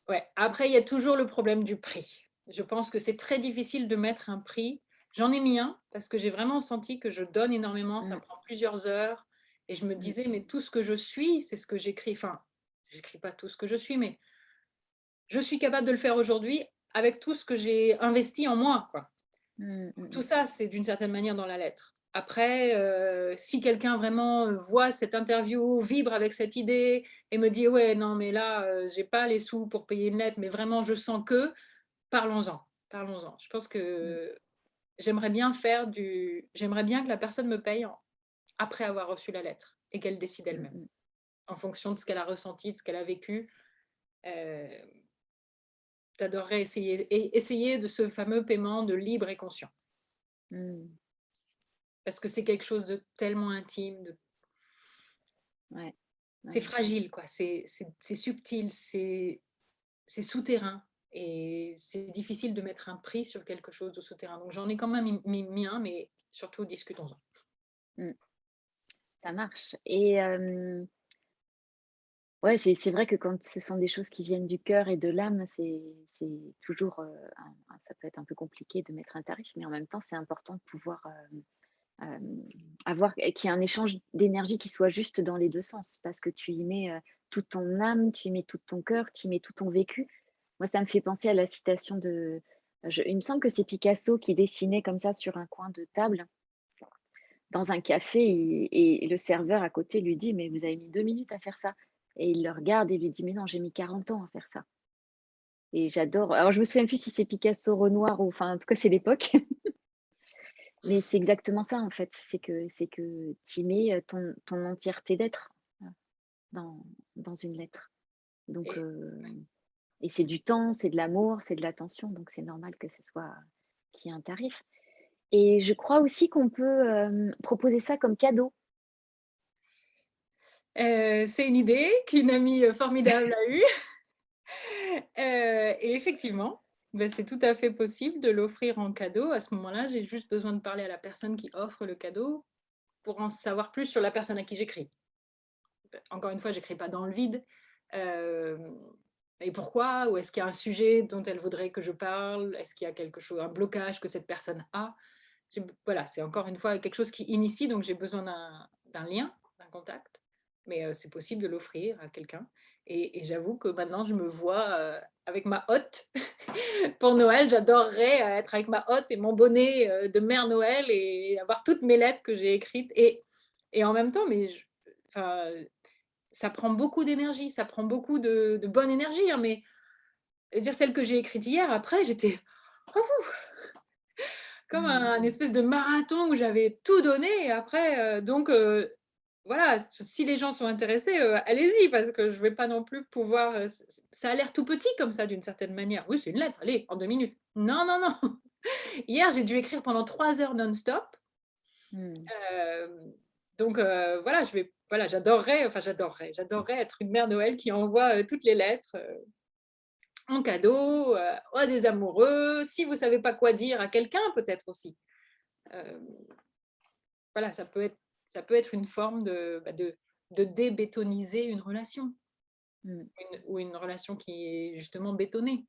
Ouais, après il y a toujours le problème du prix. Je pense que c'est très difficile de mettre un prix. J'en ai mis un parce que j'ai vraiment senti que je donne énormément, ça Mmh, me prend plusieurs heures et je me mmh, disais: «Mais tout ce que je suis, c'est ce que j'écris». Enfin, j'écris pas tout ce que je suis, mais je suis capable de le faire aujourd'hui avec tout ce que j'ai investi en moi, quoi. mmh, mmh Tout mh. ça, c'est d'une certaine manière dans la lettre. Après, si quelqu'un vraiment, voit cette interview, vibre avec cette idée et me dit: «Ouais, non, mais là, j'ai pas les sous pour payer une lettre, mais vraiment je sens que», parlons-en, parlons-en. Je pense Mmh, que j'aimerais bien que la personne me paye après avoir reçu la lettre et qu'elle décide mmh elle-même, mh. en fonction de ce qu'elle a ressenti, de ce qu'elle a vécu. Heu, tu essayer de ce fameux paiement de libre et conscient. Mmh. Parce que c'est quelque chose de tellement intime, Ouais, c'est ouais. fragile quoi, c'est subtil, c'est souterrain et c'est difficile de mettre un prix sur quelque chose de souterrain. Donc j'en ai quand même mis un, mais surtout discutons-en. Mmh. Ça marche et ouais, c'est vrai que quand ce sont des choses qui viennent du cœur et de l'âme, c'est toujours, ça peut être un peu compliqué de mettre un tarif, mais en même temps, c'est important de pouvoir, avoir qu'il y ait un échange d'énergie qui soit juste dans les 2 sens parce que tu y mets, toute ton âme, tu y mets tout ton cœur, tu y mets tout ton vécu. Moi, ça me fait penser à la citation il me semble que c'est Picasso qui dessinait comme ça sur un coin de table. dans un café et le serveur à côté lui dit: «Mais vous avez mis 2 minutes à faire ça» et il le regarde et lui dit: «Mais non, j'ai mis 40 ans à faire ça» et j'adore alors je me souviens plus si c'est Picasso, Renoir ou enfin, en tout cas, c'est l'époque, mais c'est exactement ça, en fait. C'est que tu mets, ton entièreté d'être, dans dans une lettre donc Et ouais. et c'est du temps, c'est de l'amour, c'est de l'attention donc c'est normal que ce soit qu'il y ait un tarif et je crois aussi qu'on peut, proposer ça comme cadeau. C'est une idée qu'une amie, formidable a eue. Et effectivement, bah, c'est tout à fait possible de l'offrir en cadeau. À ce moment-là, j'ai juste besoin de parler à la personne qui offre le cadeau pour en savoir plus sur la personne à qui j'écris. Encore une fois, j'écris pas dans le vide. Hem Et pourquoi? Ou est-ce qu'il y a un sujet dont elle voudrait que je parle? Est-ce qu'il y a quelque chose, un blocage que cette personne a? Voilà, c'est encore une fois quelque chose qui initie, donc j'ai besoin d'un lien, d'un contact, mais c'est possible de l'offrir à quelqu'un et j'avoue que maintenant je me vois, avec ma hotte. Pour Noël, j'adorerais, être avec ma hotte et mon bonnet, de mère Noël et avoir toutes mes lettres que j'ai écrites et en même temps, mais enfin, ça prend beaucoup d'énergie, ça prend beaucoup de bonne énergie, hein, mais je veux dire celle que j'ai écrite hier, après j'étais comme Mmh. un espèce de marathon où j'avais tout donné et après, donc voilà, si les gens sont intéressés, allez-y parce que je vais pas non plus pouvoir, ça a l'air tout petit comme ça d'une certaine manière. Oui, c'est une lettre, allez, en 2 minutes. Non, non, non. Hier, j'ai dû écrire pendant 3 heures non-stop, Mmh. hem, donc voilà, j'adorerais être une mère Noël qui envoie, toutes les lettres, en cadeau, à des amoureux, si vous savez pas quoi dire à quelqu'un peut-être aussi. Hem, voilà, ça peut être une forme de débétoniser une relation, Mmh. ou une relation qui est justement bétonnée.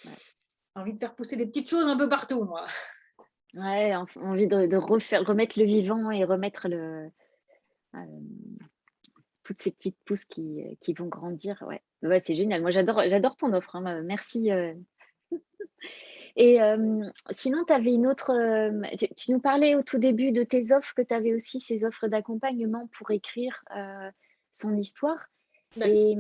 Ouais. Envie de faire pousser des petites choses un peu partout moi. Ouais, envie de refaire remettre le vivant et remettre hem, toutes ces petites pousses qui vont grandir, ouais. Ouais, c'est génial. Moi, j'adore ton offre, hein, merci, et sinon, tu avais une autre, tu nous parlais au tout début de tes offres, que tu avais aussi ces offres d'accompagnement pour écrire, son histoire Bah, et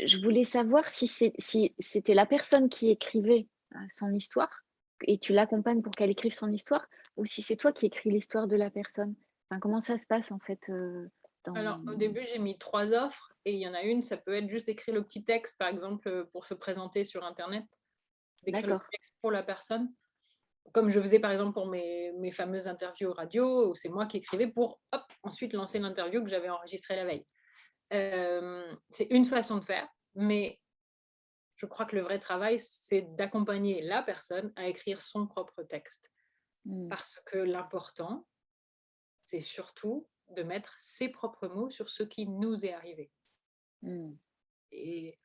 je voulais savoir si c'était la personne qui écrivait, son histoire et tu l'accompagnes pour qu'elle écrive son histoire ou si c'est toi qui écris l'histoire de la personne? Enfin, comment ça se passe en fait, dans alors au début, j'ai mis 3 offres et il y en a une, ça peut être juste écrire le petit texte, par exemple, pour se présenter sur internet, d'écrire le d'accord, petit texte pour la personne. Comme je faisais par exemple pour mes fameuses interviews radio, où c'est moi qui écrivais pour, hop, ensuite lancer l'interview que j'avais enregistrée la veille. C'est une façon de faire, mais je crois que le vrai travail, c'est d'accompagner la personne à écrire son propre texte. mmh, Parce que l'important, c'est surtout de mettre ses propres mots sur ce qui nous est arrivé. mmh, Et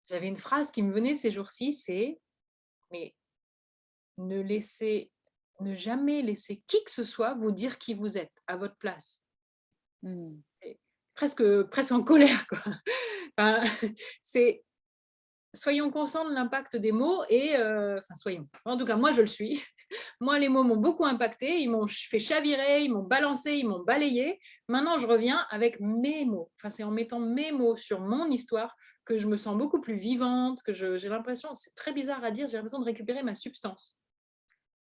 j'avais une phrase qui me venait ces jours-ci, c'est: «Mais ne laissez ne jamais laisser qui que ce soit vous dire qui vous êtes à votre place». mmh, Et presque en colère, quoi. Enfin, c'est soyons conscients de l'impact des mots et enfin soyons. En tout cas, moi je le suis. Moi, les mots m'ont beaucoup impacté, ils m'ont fait chavirer, ils m'ont balancé, ils m'ont balayé. Maintenant, je reviens avec mes mots. Enfin, c'est en mettant mes mots sur mon histoire que je me sens beaucoup plus vivante, que j'ai l'impression, c'est très bizarre à dire, j'ai l'impression de récupérer ma substance.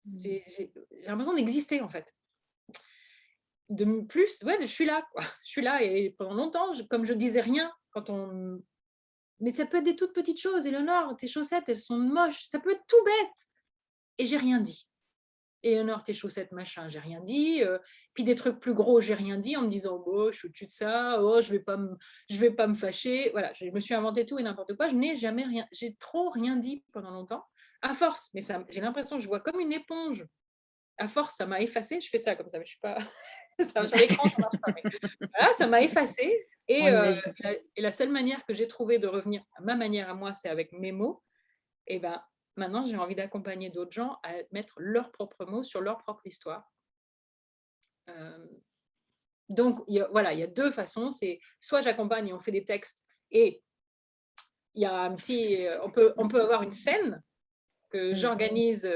mmh, J'ai l'impression d'exister en fait. Plus, ouais, je suis là, quoi. Je suis là et pendant longtemps, comme je disais rien, mais ça peut être des toutes petites choses. Éléonore, tes chaussettes, elles sont moches. Ça peut être tout bête. Et j'ai rien dit. Éléonore, tes chaussettes, machin, j'ai rien dit. Puis des trucs plus gros, j'ai rien dit en me disant, oh, je suis au-dessus de ça, oh, je vais pas me fâcher. Voilà, je me suis inventé tout et n'importe quoi. Je n'ai jamais rien, j'ai trop rien dit pendant longtemps. À force, mais ça, j'ai l'impression, je vois comme une éponge. À force, ça m'a effacé. Je fais ça comme ça, mais je suis pas. Ça, sur l'écran, ça marche pas. Mais voilà, ça m'a effacé. on imagine. La seule manière que j'ai trouvé de revenir à ma manière à moi, c'est avec mes mots. Et ben, maintenant, j'ai envie d'accompagner d'autres gens à mettre leurs propres mots sur leur propre histoire. Euh, donc, voilà, il y a deux façons. C'est soit j'accompagne et on fait des textes et il y a on peut avoir une scène que Mmh. j'organise,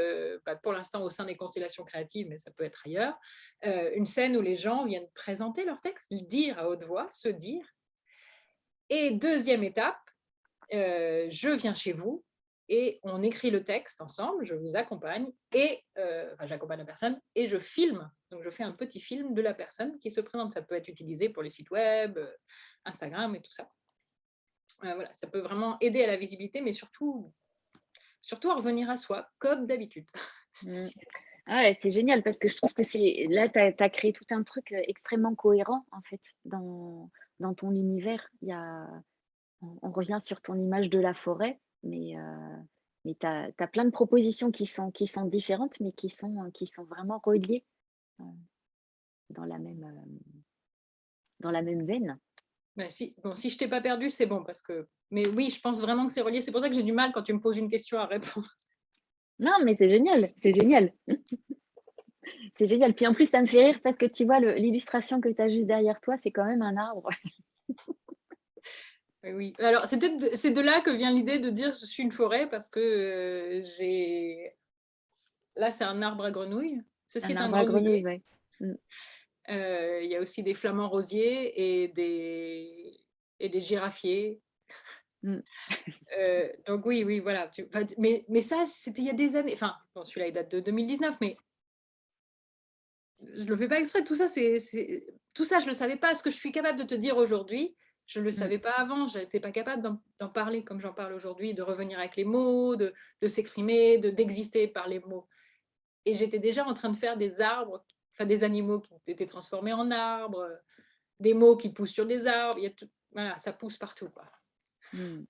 pour l'instant au sein des constellations créatives, mais ça peut être ailleurs, une scène où les gens viennent présenter leur texte, dire à haute voix, se dire. Et deuxième étape, je viens chez vous et on écrit le texte ensemble, je vous accompagne et j'accompagne la personne et je filme. Donc, je fais un petit film de la personne qui se présente. Ça peut être utilisé pour les sites web, Instagram et tout ça. Voilà, ça peut vraiment aider à la visibilité, mais surtout à revenir à soi, comme d'habitude. Mmh. Ah ouais, c'est génial parce que je trouve que là, tu as créé tout un truc, extrêmement cohérent, en fait, dans ton univers. On revient sur ton image de la forêt, mais tu as plein de propositions qui sont différentes, mais qui sont vraiment reliées, heu, dans la même veine. Bah, si je t'ai pas perdu, c'est bon parce que mais oui, je pense vraiment que c'est relié. C'est pour ça que j'ai du mal quand tu me poses une question à répondre. Non, mais c'est génial, c'est génial. C'est génial. Puis en plus, ça me fait rire parce que tu vois l'illustration que tu as juste derrière toi, c'est quand même un arbre. Oui. Alors, c'est de là que vient l'idée de dire: «Je suis une forêt» parce que, j'ai là, c'est un arbre à grenouilles. Ceci Un est un arbre à grenouilles, grenouiller. ouais. Mmh. Il y a aussi des flamants rosiers et des giraffiers. Mmh. Donc oui, oui, voilà, mais ça, c'était il y a des années. Enfin, bon, celui-là, il date de 2019, mais je le fais pas exprès. Tout ça, je le savais pas. Ce que je suis capable de te dire aujourd'hui, je le Mmh. savais pas avant. J'étais pas capable d'en parler comme j'en parle aujourd'hui, de revenir avec les mots, de s'exprimer, d'exister par les mots. Et j'étais déjà en train de faire des arbres, enfin des animaux qui étaient transformés en arbres, des mots qui poussent sur des arbres. Il y a tout, voilà, ça pousse partout, quoi. Mmh.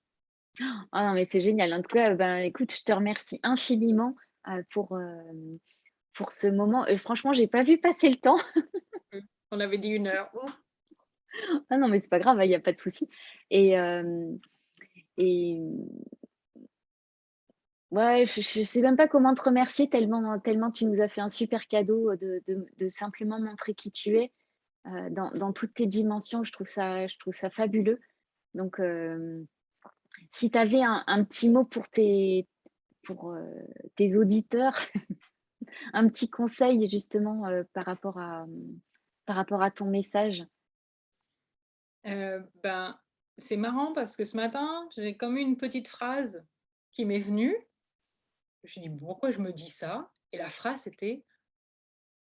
Ah non, mais c'est génial. En tout cas, ben, écoute, je te remercie infiniment, pour ce moment. Franchement, j'ai pas vu passer le temps. Mmh. On avait dit 1 heure. Ouf. Ah non, mais c'est pas grave, il y a pas de souci. Et ouais, je sais même pas comment te remercier tellement tu nous as fait un super cadeau, de simplement montrer qui tu es, dans toutes tes dimensions. Je trouve ça fabuleux. Donc, si tu avais un petit mot pour tes auditeurs, un petit conseil justement, par rapport à ton message? Ben, c'est marrant parce que ce matin, j'ai comme une petite phrase qui m'est venue. Je me suis dit: «Pourquoi je me dis ça?» Et la phrase c'était: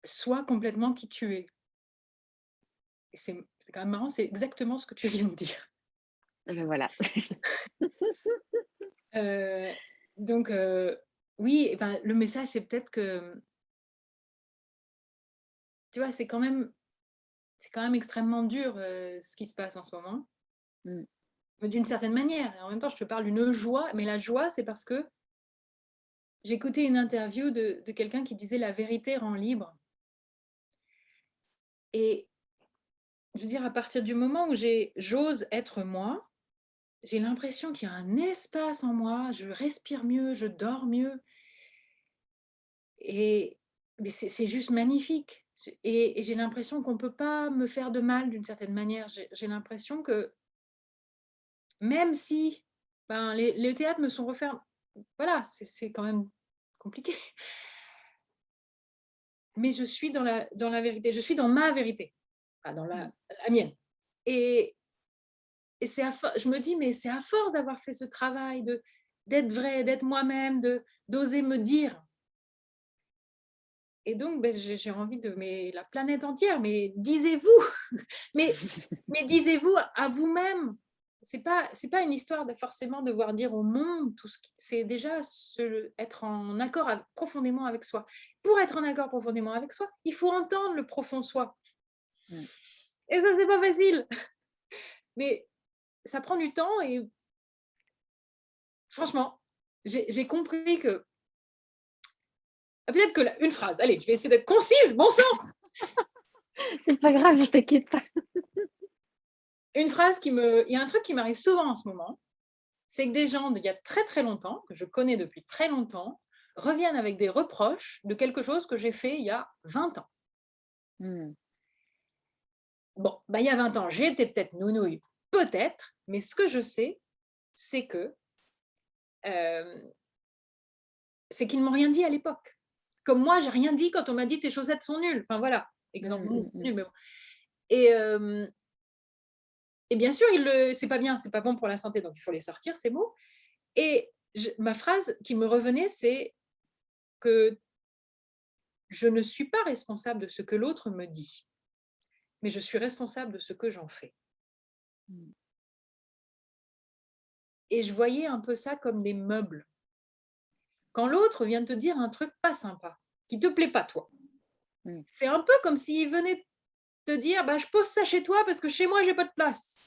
«Sois complètement qui tu es». Et c'est quand même marrant, c'est exactement ce que tu viens de dire. Et ben voilà. Heu, donc oui, et ben, le message, c'est peut-être que, tu vois, c'est quand même extrêmement dur, ce qui se passe en ce moment, Mmh. mais d'une certaine manière. Et en même temps, je te parle d'une joie, mais la joie, c'est parce que j'écoutais une interview de quelqu'un qui disait: «La vérité rend libre». Et je veux dire, à partir du moment où j'ose être moi, j'ai l'impression qu'il y a un espace en moi, je respire mieux, je dors mieux et mais c'est juste magnifique. Et j'ai l'impression qu'on ne peut pas me faire de mal d'une certaine manière. J'ai l'impression que même si, ben, les théâtres me sont refermés, voilà, c'est quand même compliqué, mais je suis dans la vérité, je suis dans ma vérité, pas dans Mmh. la mienne. Et c'est je me dis: «Mais c'est à force d'avoir fait ce travail d'être vrai, d'être moi-même, d'oser me dire». Et donc, beh, j'ai envie mais la planète entière, mais disez-vous, mais disez-vous à vous-même. C'est pas une histoire de forcément devoir dire au monde tout ce qui c'est déjà être en accord profondément avec soi. Pour être en accord profondément avec soi, il faut entendre le profond soi. Mmh. Et ça, c'est pas facile, mais ça prend du temps. Et franchement, j'ai compris que peut-être que une phrase, allez, je vais essayer d'être concise, bon sang! C'est pas grave, ne t'inquiète pas. Une phrase il y a un truc qui m'arrive souvent en ce moment, c'est que des gens d'il y a très, très longtemps, que je connais depuis très longtemps, reviennent avec des reproches de quelque chose que j'ai fait il y a 20 ans. Mmh. Bon, bah, il y a 20 ans, j'étais peut-être nounouille, peut-être, mais ce que je sais, c'est que, hem, c'est qu'ils ne m'ont rien dit à l'époque. Comme moi, j'ai rien dit quand on m'a dit tes chaussettes sont nulles. Enfin voilà, exemple nul, mais bon. Et, et bien sûr, c'est pas bien, c'est pas bon pour la santé, donc il faut les sortir, ces mots. Et ma phrase qui me revenait, c'est que je ne suis pas responsable de ce que l'autre me dit, mais je suis responsable de ce que j'en fais. Et je voyais un peu ça comme des meubles. Quand l'autre vient te dire un truc pas sympa, qui te plaît pas, toi, c'est un peu comme s'il venait te dire bah, je pose ça chez toi parce que chez moi, j'ai pas de place.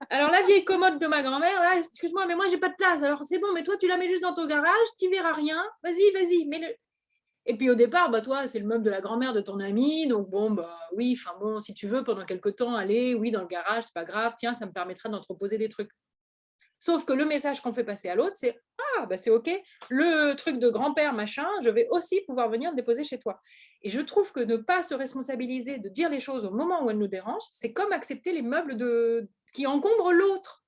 Alors, la vieille commode de ma grand-mère, là, excuse-moi, mais moi, j'ai pas de place. Alors, c'est bon, mais toi, tu la mets juste dans ton garage, tu verras rien. Vas-y, mets-le. Et puis, au départ, bah, toi, c'est le meuble de la grand-mère de ton ami. Donc, bon, bah, oui, enfin, bon, si tu veux, pendant quelques temps, aller, oui, dans le garage, c'est pas grave. Tiens, ça me permettra d'entreposer des trucs. Sauf que le message qu'on fait passer à l'autre, c'est ah, bah c'est OK, le truc de grand-père, machin, je vais aussi pouvoir venir le déposer chez toi. Et je trouve que ne pas se responsabiliser, de dire les choses au moment où elles nous dérangent, c'est comme accepter les meubles qui encombrent l'autre.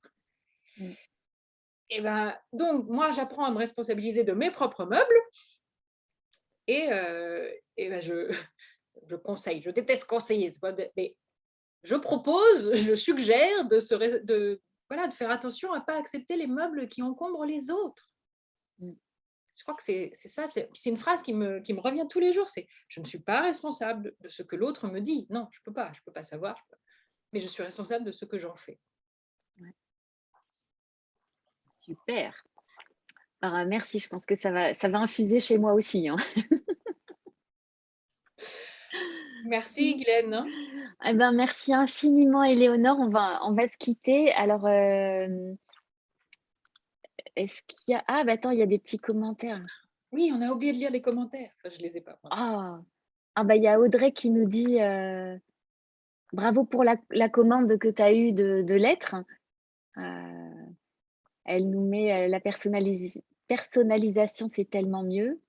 Et ben, donc, moi, j'apprends à me responsabiliser de mes propres meubles et ben, je conseille, je déteste conseiller, mais je propose, je suggère de faire attention à ne pas accepter les meubles qui encombrent les autres. Je crois que c'est ça, c'est une phrase qui me revient tous les jours, c'est « je ne suis pas responsable de ce que l'autre me dit ». Non, je ne peux pas savoir, mais je suis responsable de ce que j'en fais. Ouais. Super. Alors, merci, je pense que ça va infuser chez moi aussi. Hein. Merci Glenn. Eh ben, merci infiniment Éléonore, on va se quitter. Alors, est-ce qu'il y a... Ah, bah attends, il y a des petits commentaires. Oui, on a oublié de lire les commentaires. Enfin, je ne les ai pas. Bah il y a Audrey qui nous dit bravo pour la commande que tu as eue de lettres. Elle nous met la personnalisation, c'est tellement mieux.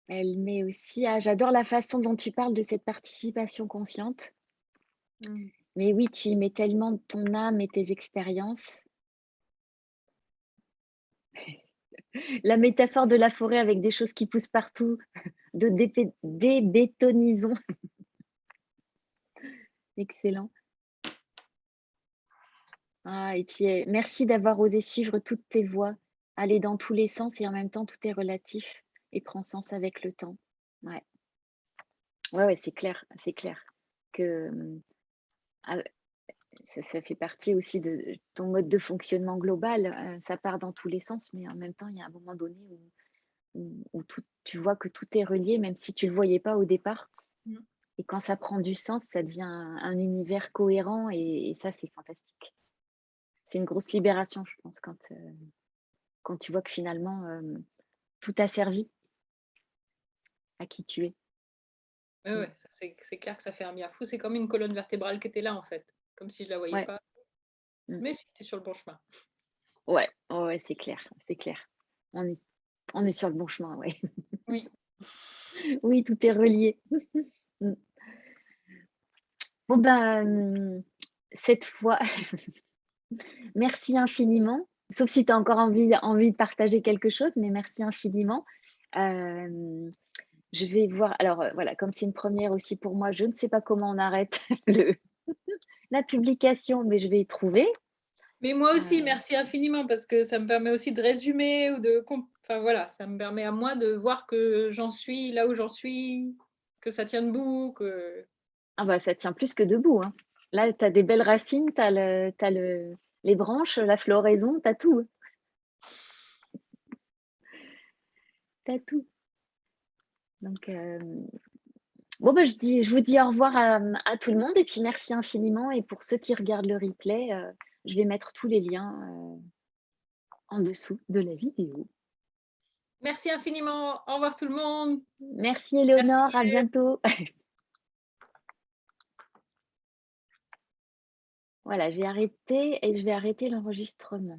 Elle met aussi j'adore la façon dont tu parles de cette participation consciente. Mais oui, tu y mets tellement ton âme et tes expériences. La métaphore de la forêt avec des choses qui poussent partout, de débétonisons. Excellent. Et puis, merci d'avoir osé suivre toutes tes voies, aller dans tous les sens et en même temps, tout est relatif et prend sens avec le temps. Ouais, c'est clair que ça fait partie aussi de ton mode de fonctionnement global. Ça part dans tous les sens, mais en même temps, il y a un moment donné où tu vois que tout est relié, même si tu ne le voyais pas au départ. Et quand ça prend du sens, ça devient un univers cohérent et ça, c'est fantastique. C'est une grosse libération, je pense, quand tu vois que finalement, tout a servi à qui tu es. Ouais, c'est clair que ça fait un bien fou. C'est comme une colonne vertébrale qui était là, en fait. Comme si je ne la voyais pas. Mais si, tu es sur le bon chemin. Ouais, c'est clair. On est sur le bon chemin, ouais. Oui. Oui, tout est relié. Bon, ben, cette fois, merci infiniment. Sauf si tu as encore envie de partager quelque chose, mais merci infiniment. Je vais voir. Alors, voilà, comme c'est une première aussi pour moi, je ne sais pas comment on arrête la publication, mais je vais y trouver. Mais moi aussi, merci infiniment parce que ça me permet aussi de résumer enfin voilà, ça me permet à moi de voir que j'en suis là où j'en suis, que ça tient debout, que... bah ça tient plus que debout. Hein. Là, tu as des belles racines, tu as les branches, la floraison, tu as tout. Tu as tout. Donc, bon, bah, je vous dis au revoir à tout le monde et puis merci infiniment. Et pour ceux qui regardent le replay, je vais mettre tous les liens en dessous de la vidéo. Merci infiniment. Au revoir tout le monde. Merci Éléonore, à bientôt. Voilà, j'ai arrêté et je vais arrêter l'enregistrement.